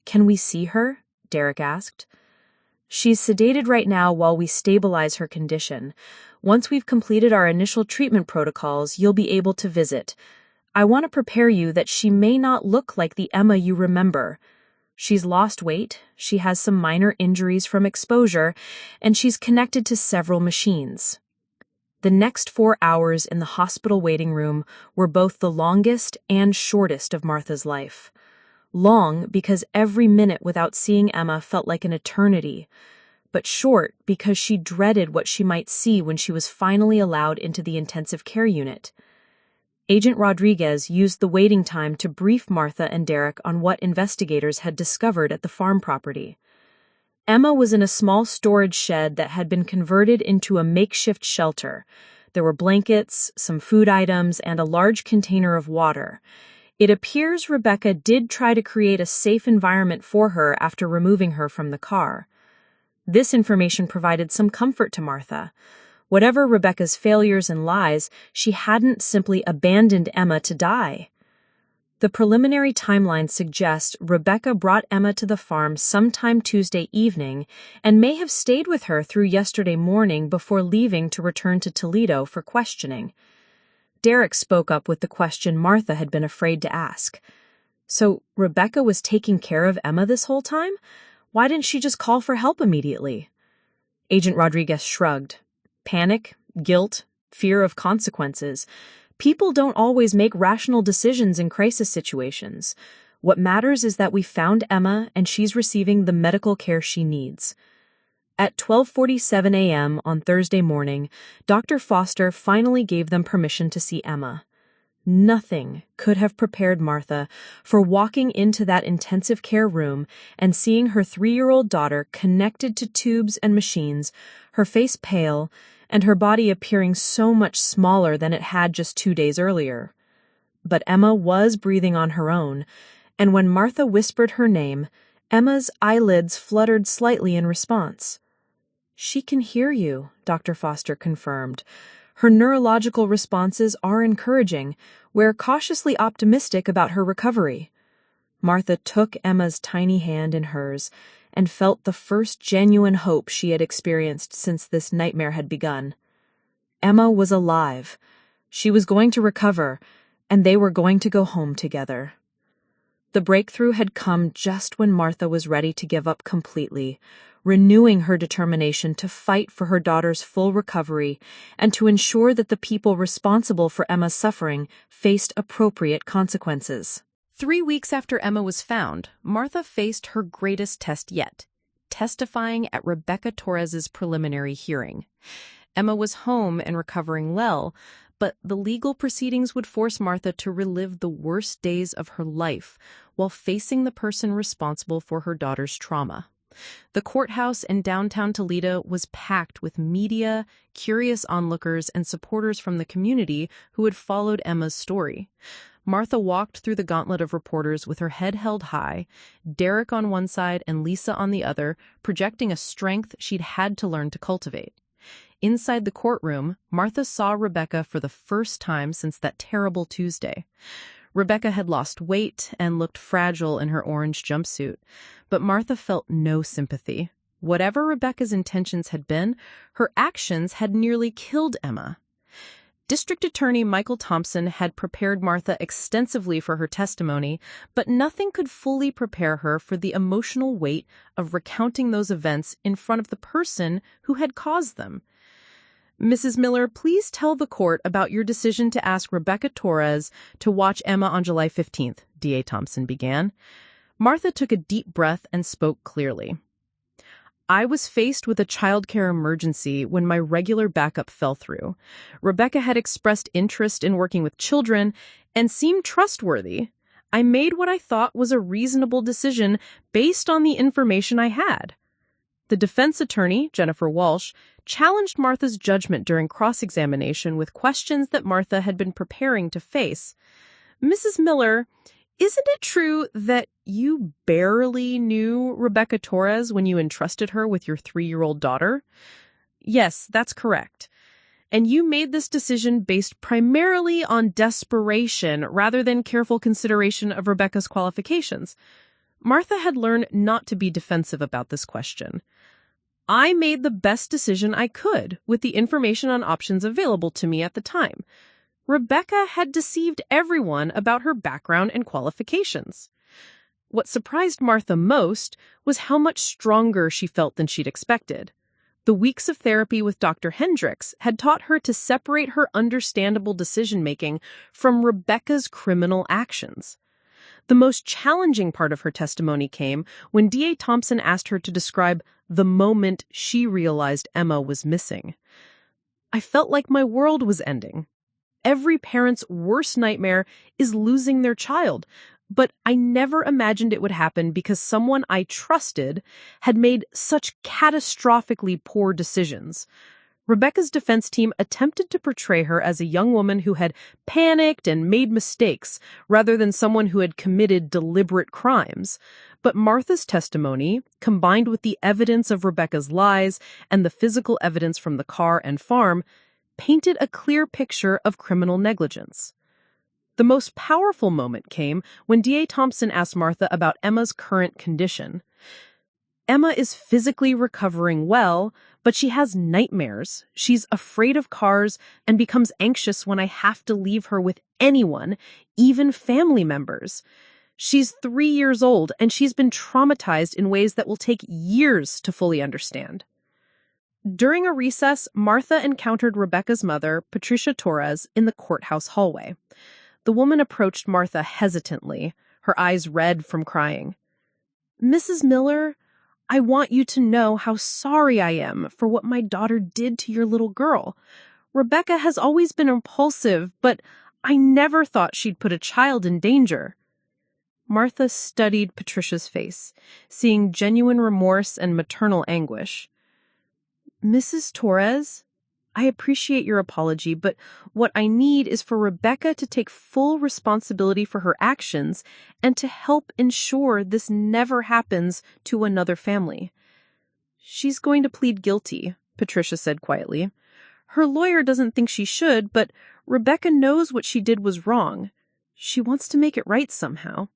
"Can we see her?" Derek asked. "She's sedated right now while we stabilize her condition. Once we've completed our initial treatment protocols, you'll be able to visit. I want to prepare you that she may not look like the Emma you remember. She's lost weight, she has some minor injuries from exposure, and she's connected to several machines."
The next 4 hours in the hospital waiting room were both the longest and shortest of Martha's life. Long because every minute without seeing Emma felt like an eternity, but short because she dreaded what she might see when she was finally allowed into the intensive care unit. Agent Rodriguez used the waiting time to brief Martha and Derek on what investigators had discovered at the farm property. Emma was in a small storage shed that had been converted into a makeshift shelter. There were blankets, some food items, and a large container of water. It appears Rebecca did try to create a safe environment for her after removing her from the car. This information provided some comfort to Martha. Whatever Rebecca's failures and lies, she hadn't simply abandoned Emma to die. The preliminary timeline suggests Rebecca brought Emma to the farm sometime Tuesday evening and may have stayed with her through yesterday morning before leaving to return to Toledo for questioning. Derek spoke up with the question Martha had been afraid to ask. So Rebecca was taking care of Emma this whole time? Why didn't she just call for help immediately? Agent Rodriguez shrugged. Panic, guilt, fear of consequences. People don't always make rational decisions in crisis situations. What matters is that we found Emma and she's receiving the medical care she needs. At 12:47 a.m. on Thursday morning, Dr. Foster finally gave them permission to see Emma. Nothing could have prepared Martha for walking into that intensive care room and seeing her 3-year-old daughter connected to tubes and machines, her face pale, and her body appearing so much smaller than it had just 2 days earlier. But Emma was breathing on her own, and when Martha whispered her name, Emma's eyelids fluttered slightly in response. "She can hear you," Dr. Foster confirmed. Her neurological responses are encouraging. We're cautiously optimistic about her recovery. Martha took Emma's tiny hand in hers and felt the first genuine hope she had experienced since this nightmare had begun. Emma was alive. She was going to recover, and they were going to go home together. The breakthrough had come just when Martha was ready to give up completely, renewing her determination to fight for her daughter's full recovery and to ensure that the people responsible for Emma's suffering faced appropriate consequences.
3 weeks after Emma was found, Martha faced her greatest test yet, testifying at Rebecca Torres's preliminary hearing. Emma was home and recovering well, but the legal proceedings would force Martha to relive the worst days of her life while facing the person responsible for her daughter's trauma. The courthouse in downtown Toledo was packed with media, curious onlookers, and supporters from the community who had followed Emma's story. Martha walked through the gauntlet of reporters with her head held high, Derek on one side and Lisa on the other, projecting a strength she'd had to learn to cultivate. Inside the courtroom, Martha saw Rebecca for the first time since that terrible Tuesday. Rebecca had lost weight and looked fragile in her orange jumpsuit, but Martha felt no sympathy. Whatever Rebecca's intentions had been, her actions had nearly killed Emma. District Attorney Michael Thompson had prepared Martha extensively for her testimony, but nothing could fully prepare her for the emotional weight of recounting those events in front of the person who had caused them. "Mrs. Miller, please tell the court about your decision to ask Rebecca Torres to watch Emma on July 15th, D.A. Thompson began. Martha took a deep breath and spoke clearly. "I was faced with a childcare emergency when my regular backup fell through. Rebecca had expressed interest in working with children and seemed trustworthy. I made what I thought was a reasonable decision based on the information I had." The defense attorney, Jennifer Walsh, challenged Martha's judgment during cross-examination with questions that Martha had been preparing to face. "Mrs. Miller, isn't it true that you barely knew Rebecca Torres when you entrusted her with your 3-year-old daughter?" "Yes, that's correct. And you made this decision based primarily on desperation rather than careful consideration of Rebecca's qualifications." Martha had learned not to be defensive about this question. "I made the best decision I could with the information and options available to me at the time. Rebecca had deceived everyone about her background and qualifications." What surprised Martha most was how much stronger she felt than she'd expected.
The weeks of therapy with Dr. Hendricks had taught her to separate her understandable decision-making from Rebecca's criminal actions. The most challenging part of her testimony came when D.A. Thompson asked her to describe the moment she realized Emma was missing. "I felt like my world was ending. Every parent's worst nightmare is losing their child, but I never imagined it would happen because someone I trusted had made such catastrophically poor decisions." Rebecca's defense team attempted to portray her as a young woman who had panicked and made mistakes, rather than someone who had committed deliberate crimes. But Martha's testimony, combined with the evidence of Rebecca's lies and the physical evidence from the car and farm, painted a clear picture of criminal negligence. The most powerful moment came when D.A. Thompson asked Martha about Emma's current condition. "Emma is physically recovering well, but she has nightmares. She's afraid of cars and becomes anxious when I have to leave her with anyone, even family members. She's 3 years old, and she's been traumatized in ways that will take years to fully understand." During a recess, Martha encountered Rebecca's mother, Patricia Torres, in the courthouse hallway. The woman approached Martha hesitantly, her eyes red from crying. "Mrs. Miller, I want you to know how sorry I am for what my daughter did to your little girl. Rebecca has always been impulsive, but I never thought she'd put a child in danger." Martha studied Patricia's face, seeing genuine remorse and maternal anguish. "Mrs. Torres, I appreciate your apology, but what I need is for Rebecca to take full responsibility for her actions and to help ensure this never happens to another family." "She's going to plead guilty," Patricia said quietly. "Her lawyer doesn't think she should, but Rebecca knows what she did was wrong. She wants to make it right somehow."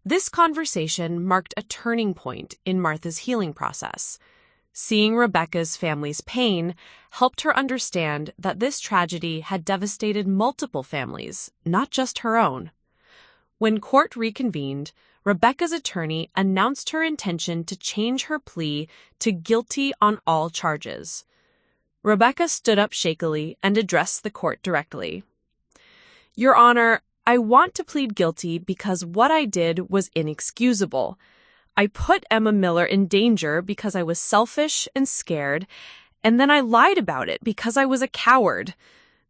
This conversation marked a turning point in Martha's healing process. Seeing Rebecca's family's pain helped her understand that this tragedy had devastated multiple families, not just her own. When court reconvened, Rebecca's attorney announced her intention to change her plea to guilty on all charges. Rebecca stood up shakily and addressed the court directly. "Your Honor, I want to plead guilty because what I did was inexcusable. I put Emma Miller in danger because I was selfish and scared, and then I lied about it because I was a coward.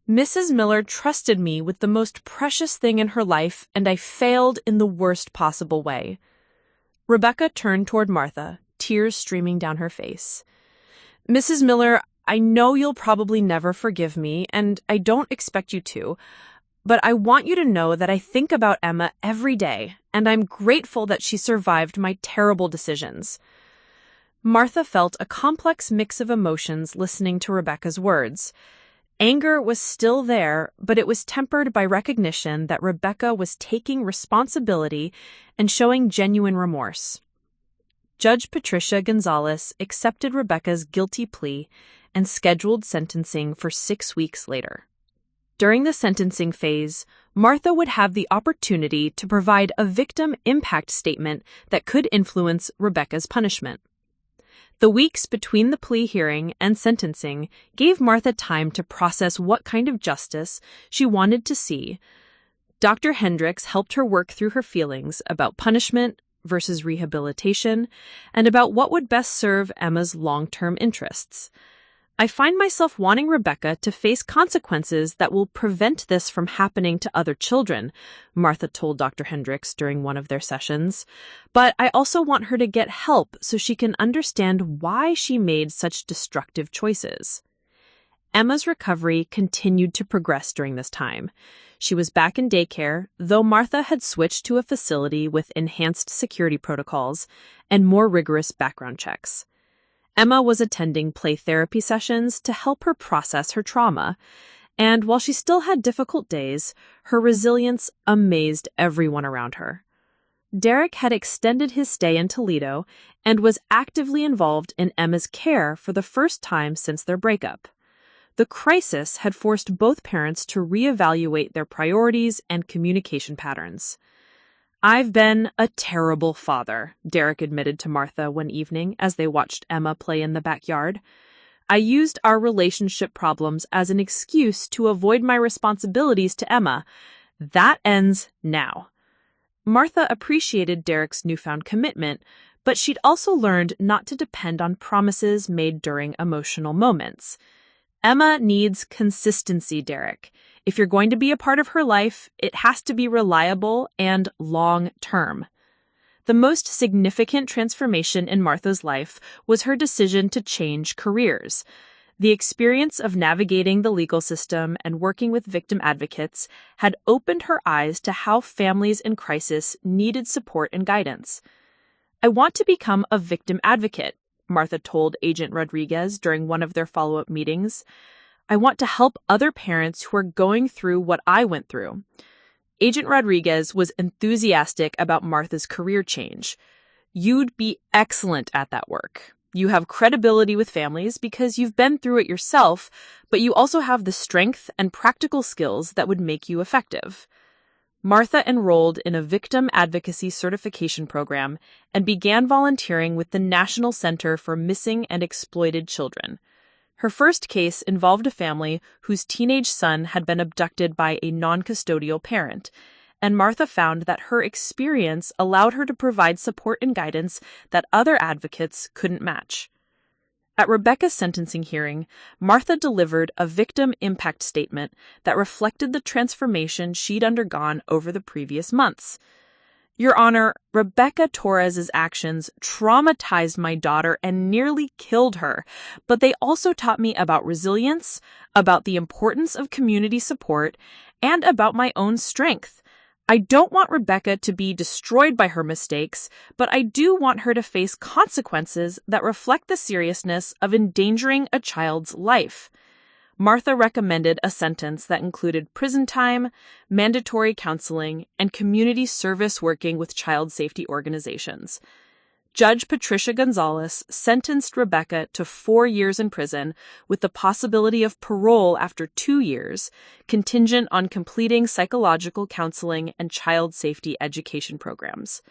Mrs. Miller trusted me with the most precious thing in her life, and I failed in the worst possible way." Rebecca turned toward Martha, tears streaming down her face. "Mrs. Miller, I know you'll probably never forgive me, and I don't expect you to, but I want you to know that I think about Emma every day, and I'm grateful that she survived my terrible decisions." Martha felt a complex mix of emotions listening to Rebecca's words. Anger was still there, but it was tempered by recognition that Rebecca was taking responsibility and showing genuine remorse. Judge Patricia Gonzalez accepted Rebecca's guilty plea and scheduled sentencing for 6 weeks later. During the sentencing phase, Martha would have the opportunity to provide a victim impact statement that could influence Rebecca's punishment. The weeks between the plea hearing and sentencing gave Martha time to process what kind of justice she wanted to see. Dr. Hendricks helped her work through her feelings about punishment versus rehabilitation and about what would best serve Emma's long-term interests. "I find myself wanting Rebecca to face consequences that will prevent this from happening to other children," Martha told Dr. Hendricks during one of their sessions. "But I also want her to get help so she can understand why she made such destructive choices." Emma's recovery continued to progress during this time. She was back in daycare, though Martha had switched to a facility with enhanced security protocols and more rigorous background checks. Emma was attending play therapy sessions to help her process her trauma, and while she still had difficult days, her resilience amazed everyone around her. Derek had extended his stay in Toledo and was actively involved in Emma's care for the first time since their breakup. The crisis had forced both parents to reevaluate their priorities and communication patterns. "I've been a terrible father," Derek admitted to Martha one evening as they watched Emma play in the backyard. I used our relationship problems as an excuse to avoid my responsibilities to Emma. That ends now. Martha appreciated Derek's newfound commitment, but she'd also learned not to depend on promises made during emotional moments. Emma needs consistency, Derek. If you're going to be a part of her life, it has to be reliable and long-term. The most significant transformation in Martha's life was her decision to change careers. The experience of navigating the legal system and working with victim advocates had opened her eyes to how families in crisis needed support and guidance. I want to become a victim advocate, Martha told Agent Rodriguez during one of their follow-up meetings. I want to help other parents who are going through what I went through. Agent Rodriguez was enthusiastic about Martha's career change. You'd be excellent at that work. You have credibility with families because you've been through it yourself, but you also have the strength and practical skills that would make you effective. Martha enrolled in a victim advocacy certification program and began volunteering with the National Center for Missing and Exploited Children. Her first case involved a family whose teenage son had been abducted by a non-custodial parent, and Martha found that her experience allowed her to provide support and guidance that other advocates couldn't match. At Rebecca's sentencing hearing, Martha delivered a victim impact statement that reflected the transformation she'd undergone over the previous months. Your Honor, Rebecca Torres's actions traumatized my daughter and nearly killed her, but they also taught me about resilience, about the importance of community support, and about my own strength. I don't want Rebecca to be destroyed by her mistakes, but I do want her to face consequences that reflect the seriousness of endangering a child's life. Martha recommended a sentence that included prison time, mandatory counseling, and community service working with child safety organizations. Judge Patricia Gonzalez sentenced Rebecca to 4 years in prison with the possibility of parole after 2 years, contingent on completing psychological counseling and child safety education programs.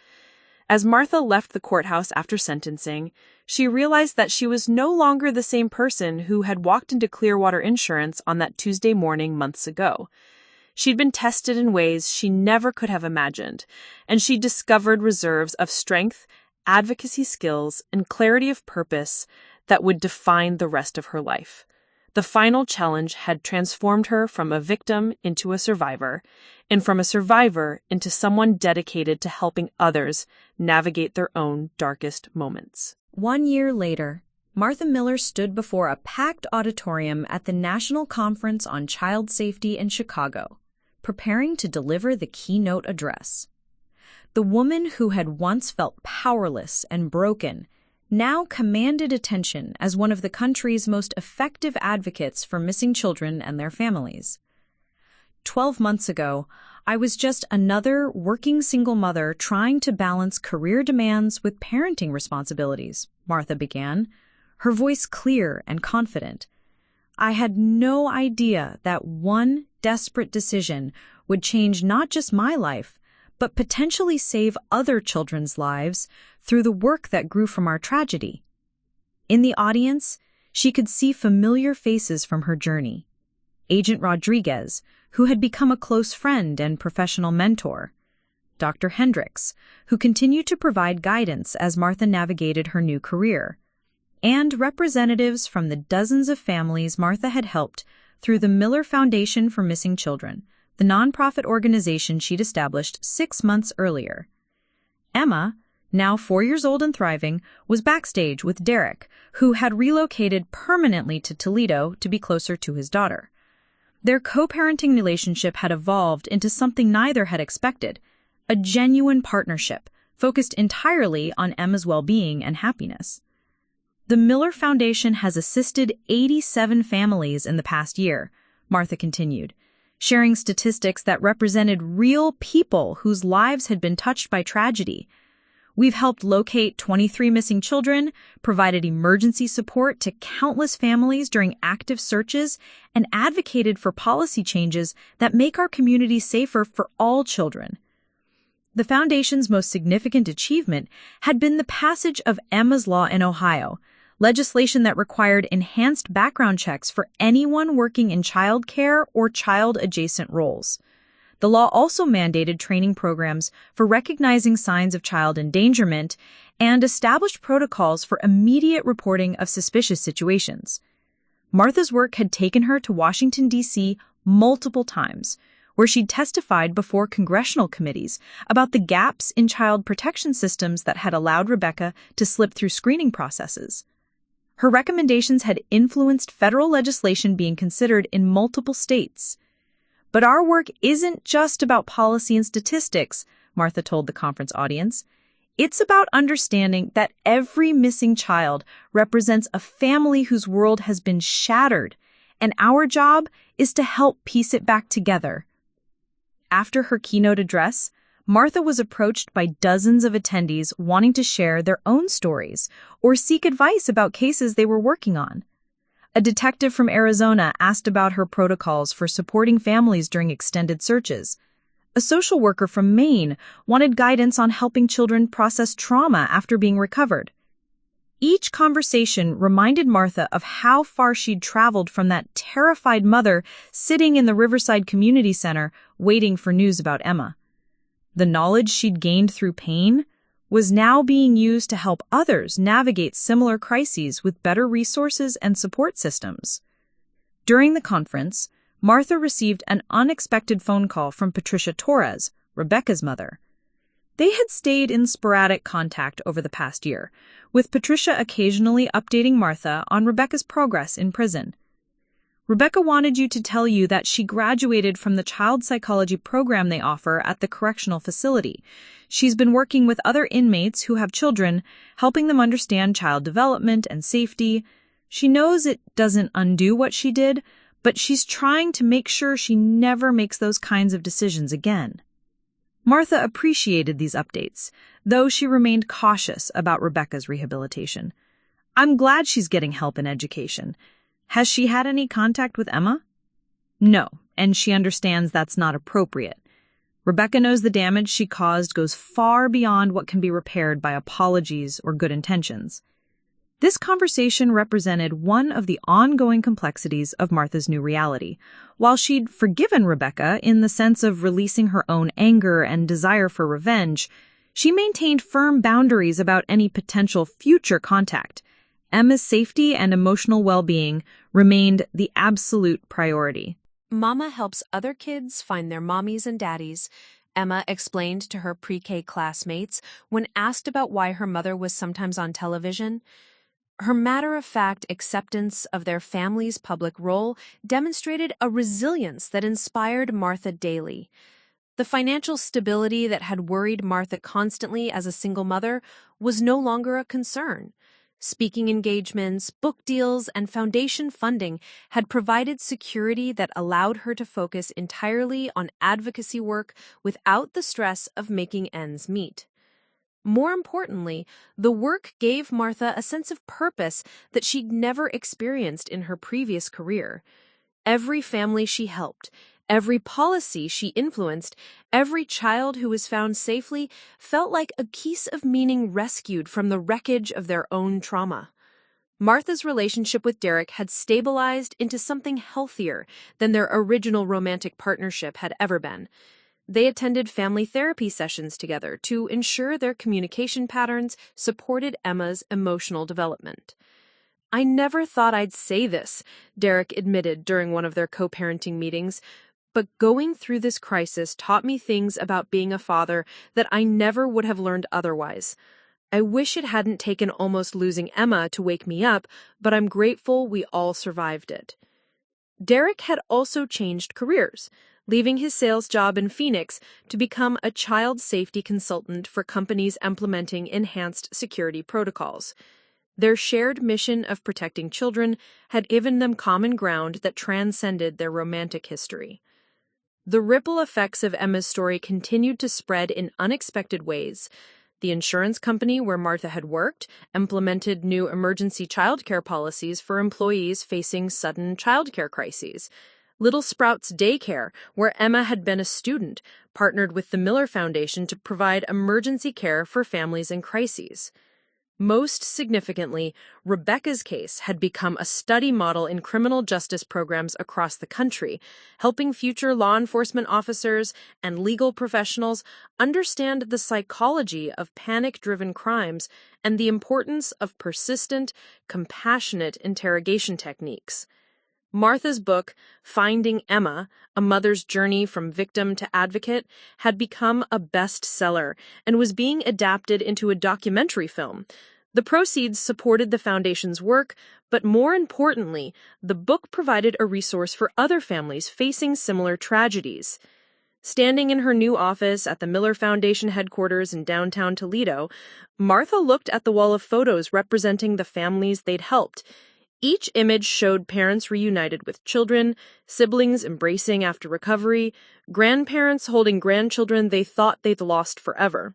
As Martha left the courthouse after sentencing, she realized that she was no longer the same person who had walked into Clearwater Insurance on that Tuesday morning months ago. She'd been tested in ways she never could have imagined, and she discovered reserves of strength, advocacy skills, and clarity of purpose that would define the rest of her life. The final challenge had transformed her from a victim into a survivor, and from a survivor into someone dedicated to helping others navigate their own darkest moments.
1 year later, Martha Miller stood before a packed auditorium at the National Conference on Child Safety in Chicago, preparing to deliver the keynote address. The woman who had once felt powerless and broken now commanded attention as one of the country's most effective advocates for missing children and their families. 12 months ago, I was just another working single mother trying to balance career demands with parenting responsibilities, Martha began, her voice clear and confident. I had no idea that one desperate decision would change not just my life, but potentially save other children's lives through the work that grew from our tragedy. In the audience, she could see familiar faces from her journey. Agent Rodriguez, who had become a close friend and professional mentor. Dr. Hendricks, who continued to provide guidance as Martha navigated her new career. And representatives from the dozens of families Martha had helped through the Miller Foundation for Missing Children, the nonprofit organization she'd established 6 months earlier. Emma, now 4 years old and thriving, was backstage with Derek, who had relocated permanently to Toledo to be closer to his daughter. Their co-parenting relationship had evolved into something neither had expected, a genuine partnership focused entirely on Emma's well-being and happiness. The Miller Foundation has assisted 87 families in the past year, Martha continued, sharing statistics that represented real people whose lives had been touched by tragedy. We've helped locate 23 missing children, provided emergency support to countless families during active searches, and advocated for policy changes that make our community safer for all children. The Foundation's most significant achievement had been the passage of Emma's Law in Ohio, legislation that required enhanced background checks for anyone working in childcare or child-adjacent roles. The law also mandated training programs for recognizing signs of child endangerment and established protocols for immediate reporting of suspicious situations. Martha's work had taken her to Washington, D.C. multiple times, where she'd testified before congressional committees about the gaps in child protection systems that had allowed Rebecca to slip through screening processes. Her recommendations had influenced federal legislation being considered in multiple states. But our work isn't just about policy and statistics, Martha told the conference audience. It's about understanding that every missing child represents a family whose world has been shattered, and our job is to help piece it back together. After her keynote address, Martha was approached by dozens of attendees wanting to share their own stories or seek advice about cases they were working on. A detective from Arizona asked about her protocols for supporting families during extended searches. A social worker from Maine wanted guidance on helping children process trauma after being recovered. Each conversation reminded Martha of how far she'd traveled from that terrified mother sitting in the Riverside Community Center waiting for news about Emma. The knowledge she'd gained through pain was now being used to help others navigate similar crises with better resources and support systems. During the conference, Martha received an unexpected phone call from Patricia Torres, Rebecca's mother. They had stayed in sporadic contact over the past year, with Patricia occasionally updating Martha on Rebecca's progress in prison. Rebecca wanted you to tell you that she graduated from the child psychology program they offer at the correctional facility. She's been working with other inmates who have children, helping them understand child development and safety. She knows it doesn't undo what she did, but she's trying to make sure she never makes those kinds of decisions again. Martha appreciated these updates, though she remained cautious about Rebecca's rehabilitation. I'm glad she's getting help in education. Has she had any contact with Emma? No, and she understands that's not appropriate. Rebecca knows the damage she caused goes far beyond what can be repaired by apologies or good intentions. This conversation represented one of the ongoing complexities of Martha's new reality. While she'd forgiven Rebecca in the sense of releasing her own anger and desire for revenge, she maintained firm boundaries about any potential future contact. Emma's safety and emotional well-being remained the absolute priority.
Mama helps other kids find their mommies and daddies, Emma explained to her pre-K classmates when asked about why her mother was sometimes on television. Her matter-of-fact acceptance of their family's public role demonstrated a resilience that inspired Martha daily. The financial stability that had worried Martha constantly as a single mother was no longer a concern. Speaking engagements, book deals, and foundation funding had provided security that allowed her to focus entirely on advocacy work without the stress of making ends meet. More importantly, the work gave Martha a sense of purpose that she'd never experienced in her previous career. Every family she helped, every policy she influenced, every child who was found safely felt like a piece of meaning rescued from the wreckage of their own trauma. Martha's relationship with Derek had stabilized into something healthier than their original romantic partnership had ever been. They attended family therapy sessions together to ensure their communication patterns supported Emma's emotional development. I never thought I'd say this, Derek admitted during one of their co-parenting meetings, but going through this crisis taught me things about being a father that I never would have learned otherwise. I wish it hadn't taken almost losing Emma to wake me up, but I'm grateful we all survived it. Derek had also changed careers, leaving his sales job in Phoenix to become a child safety consultant for companies implementing enhanced security protocols. Their shared mission of protecting children had given them common ground that transcended their romantic history. The ripple effects of Emma's story continued to spread in unexpected ways. The insurance company where Martha had worked implemented new emergency childcare policies for employees facing sudden childcare crises. Little Sprouts Daycare, where Emma had been a student, partnered with the Miller Foundation to provide emergency care for families in crises.
Most significantly, Rebecca's case had become a study model in criminal justice programs across the country, helping future law enforcement officers and legal professionals understand the psychology of panic-driven crimes and the importance of persistent, compassionate interrogation techniques. Martha's book, Finding Emma, A Mother's Journey from Victim to Advocate, had become a bestseller and was being adapted into a documentary film. The proceeds supported the foundation's work, but more importantly, the book provided a resource for other families facing similar tragedies. Standing in her new office at the Miller Foundation headquarters in downtown Toledo, Martha looked at the wall of photos representing the families they'd helped. Each image showed parents reunited with children, siblings embracing after recovery, grandparents holding grandchildren they thought they'd lost forever.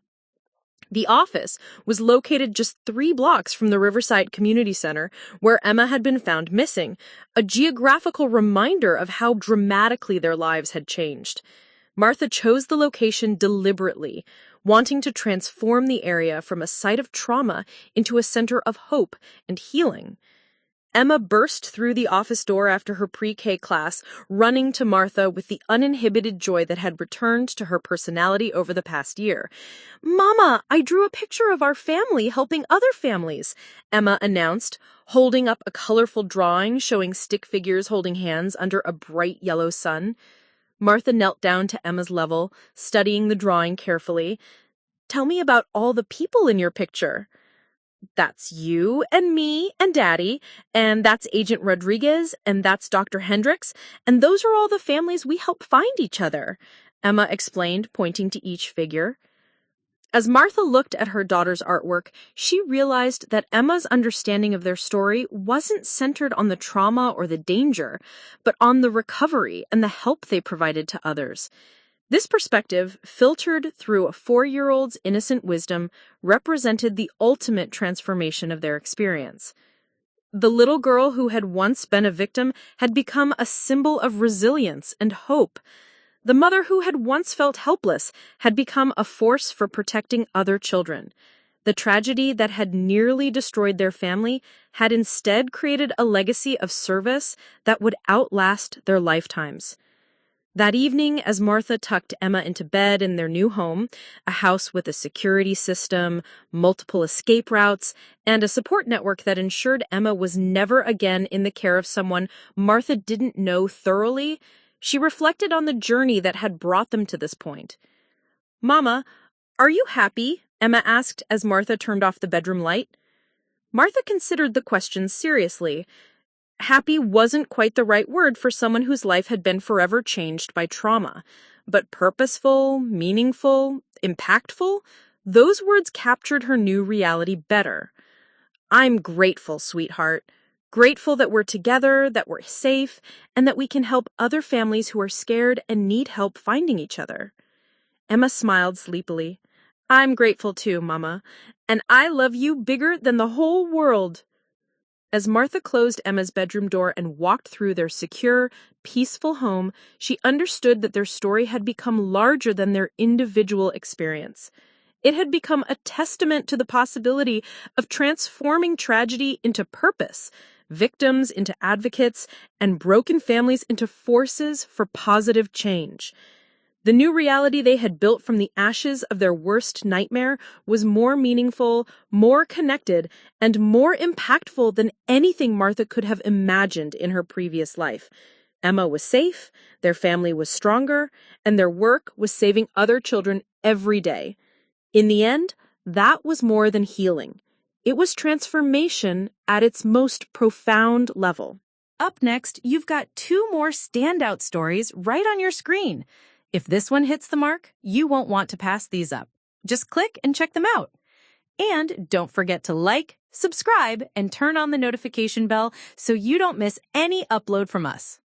The office was located just 3 blocks from the Riverside Community Center, where Emma had been found missing, a geographical reminder of how dramatically their lives had changed. Martha chose the location deliberately, wanting to transform the area from a site of trauma into a center of hope and healing. Emma burst through the office door after her pre-K class, running to Martha with the uninhibited joy that had returned to her personality over the past year. "Mama, I drew a picture of our family helping other families," Emma announced, holding up a colorful drawing showing stick figures holding hands under a bright yellow sun. Martha knelt down to Emma's level, studying the drawing carefully. "Tell me about all the people in your picture." "That's you and me and Daddy, and that's Agent Rodriguez, and that's Dr. Hendricks, and those are all the families we help find each other," Emma explained, pointing to each figure. As Martha looked at her daughter's artwork, she realized that Emma's understanding of their story wasn't centered on the trauma or the danger, but on the recovery and the help they provided to others. This perspective, filtered through a 4-year-old's innocent wisdom, represented the ultimate transformation of their experience. The little girl who had once been a victim had become a symbol of resilience and hope. The mother who had once felt helpless had become a force for protecting other children. The tragedy that had nearly destroyed their family had instead created a legacy of service that would outlast their lifetimes. That evening, as Martha tucked Emma into bed in their new home, a house with a security system, multiple escape routes, and a support network that ensured Emma was never again in the care of someone Martha didn't know thoroughly, she reflected on the journey that had brought them to this point. "Mama, are you happy?" Emma asked as Martha turned off the bedroom light. Martha considered the question seriously. Happy wasn't quite the right word for someone whose life had been forever changed by trauma. But purposeful, meaningful, impactful, those words captured her new reality better. "I'm grateful, sweetheart. Grateful that we're together, that we're safe, and that we can help other families who are scared and need help finding each other." Emma smiled sleepily. "I'm grateful too, Mama. And I love you bigger than the whole world." As Martha closed Emma's bedroom door and walked through their secure, peaceful home, she understood that their story had become larger than their individual experience. It had become a testament to the possibility of transforming tragedy into purpose, victims into advocates, and broken families into forces for positive change. The new reality they had built from the ashes of their worst nightmare was more meaningful, more connected, and more impactful than anything Martha could have imagined in her previous life. Emma was safe, their family was stronger, and their work was saving other children every day. In the end, that was more than healing. It was transformation at its most profound level. Up next, you've got 2 more standout stories right on your screen. If this one hits the mark, you won't want to pass these up. Just click and check them out. And don't forget to like, subscribe, and turn on the notification bell so you don't miss any upload from us.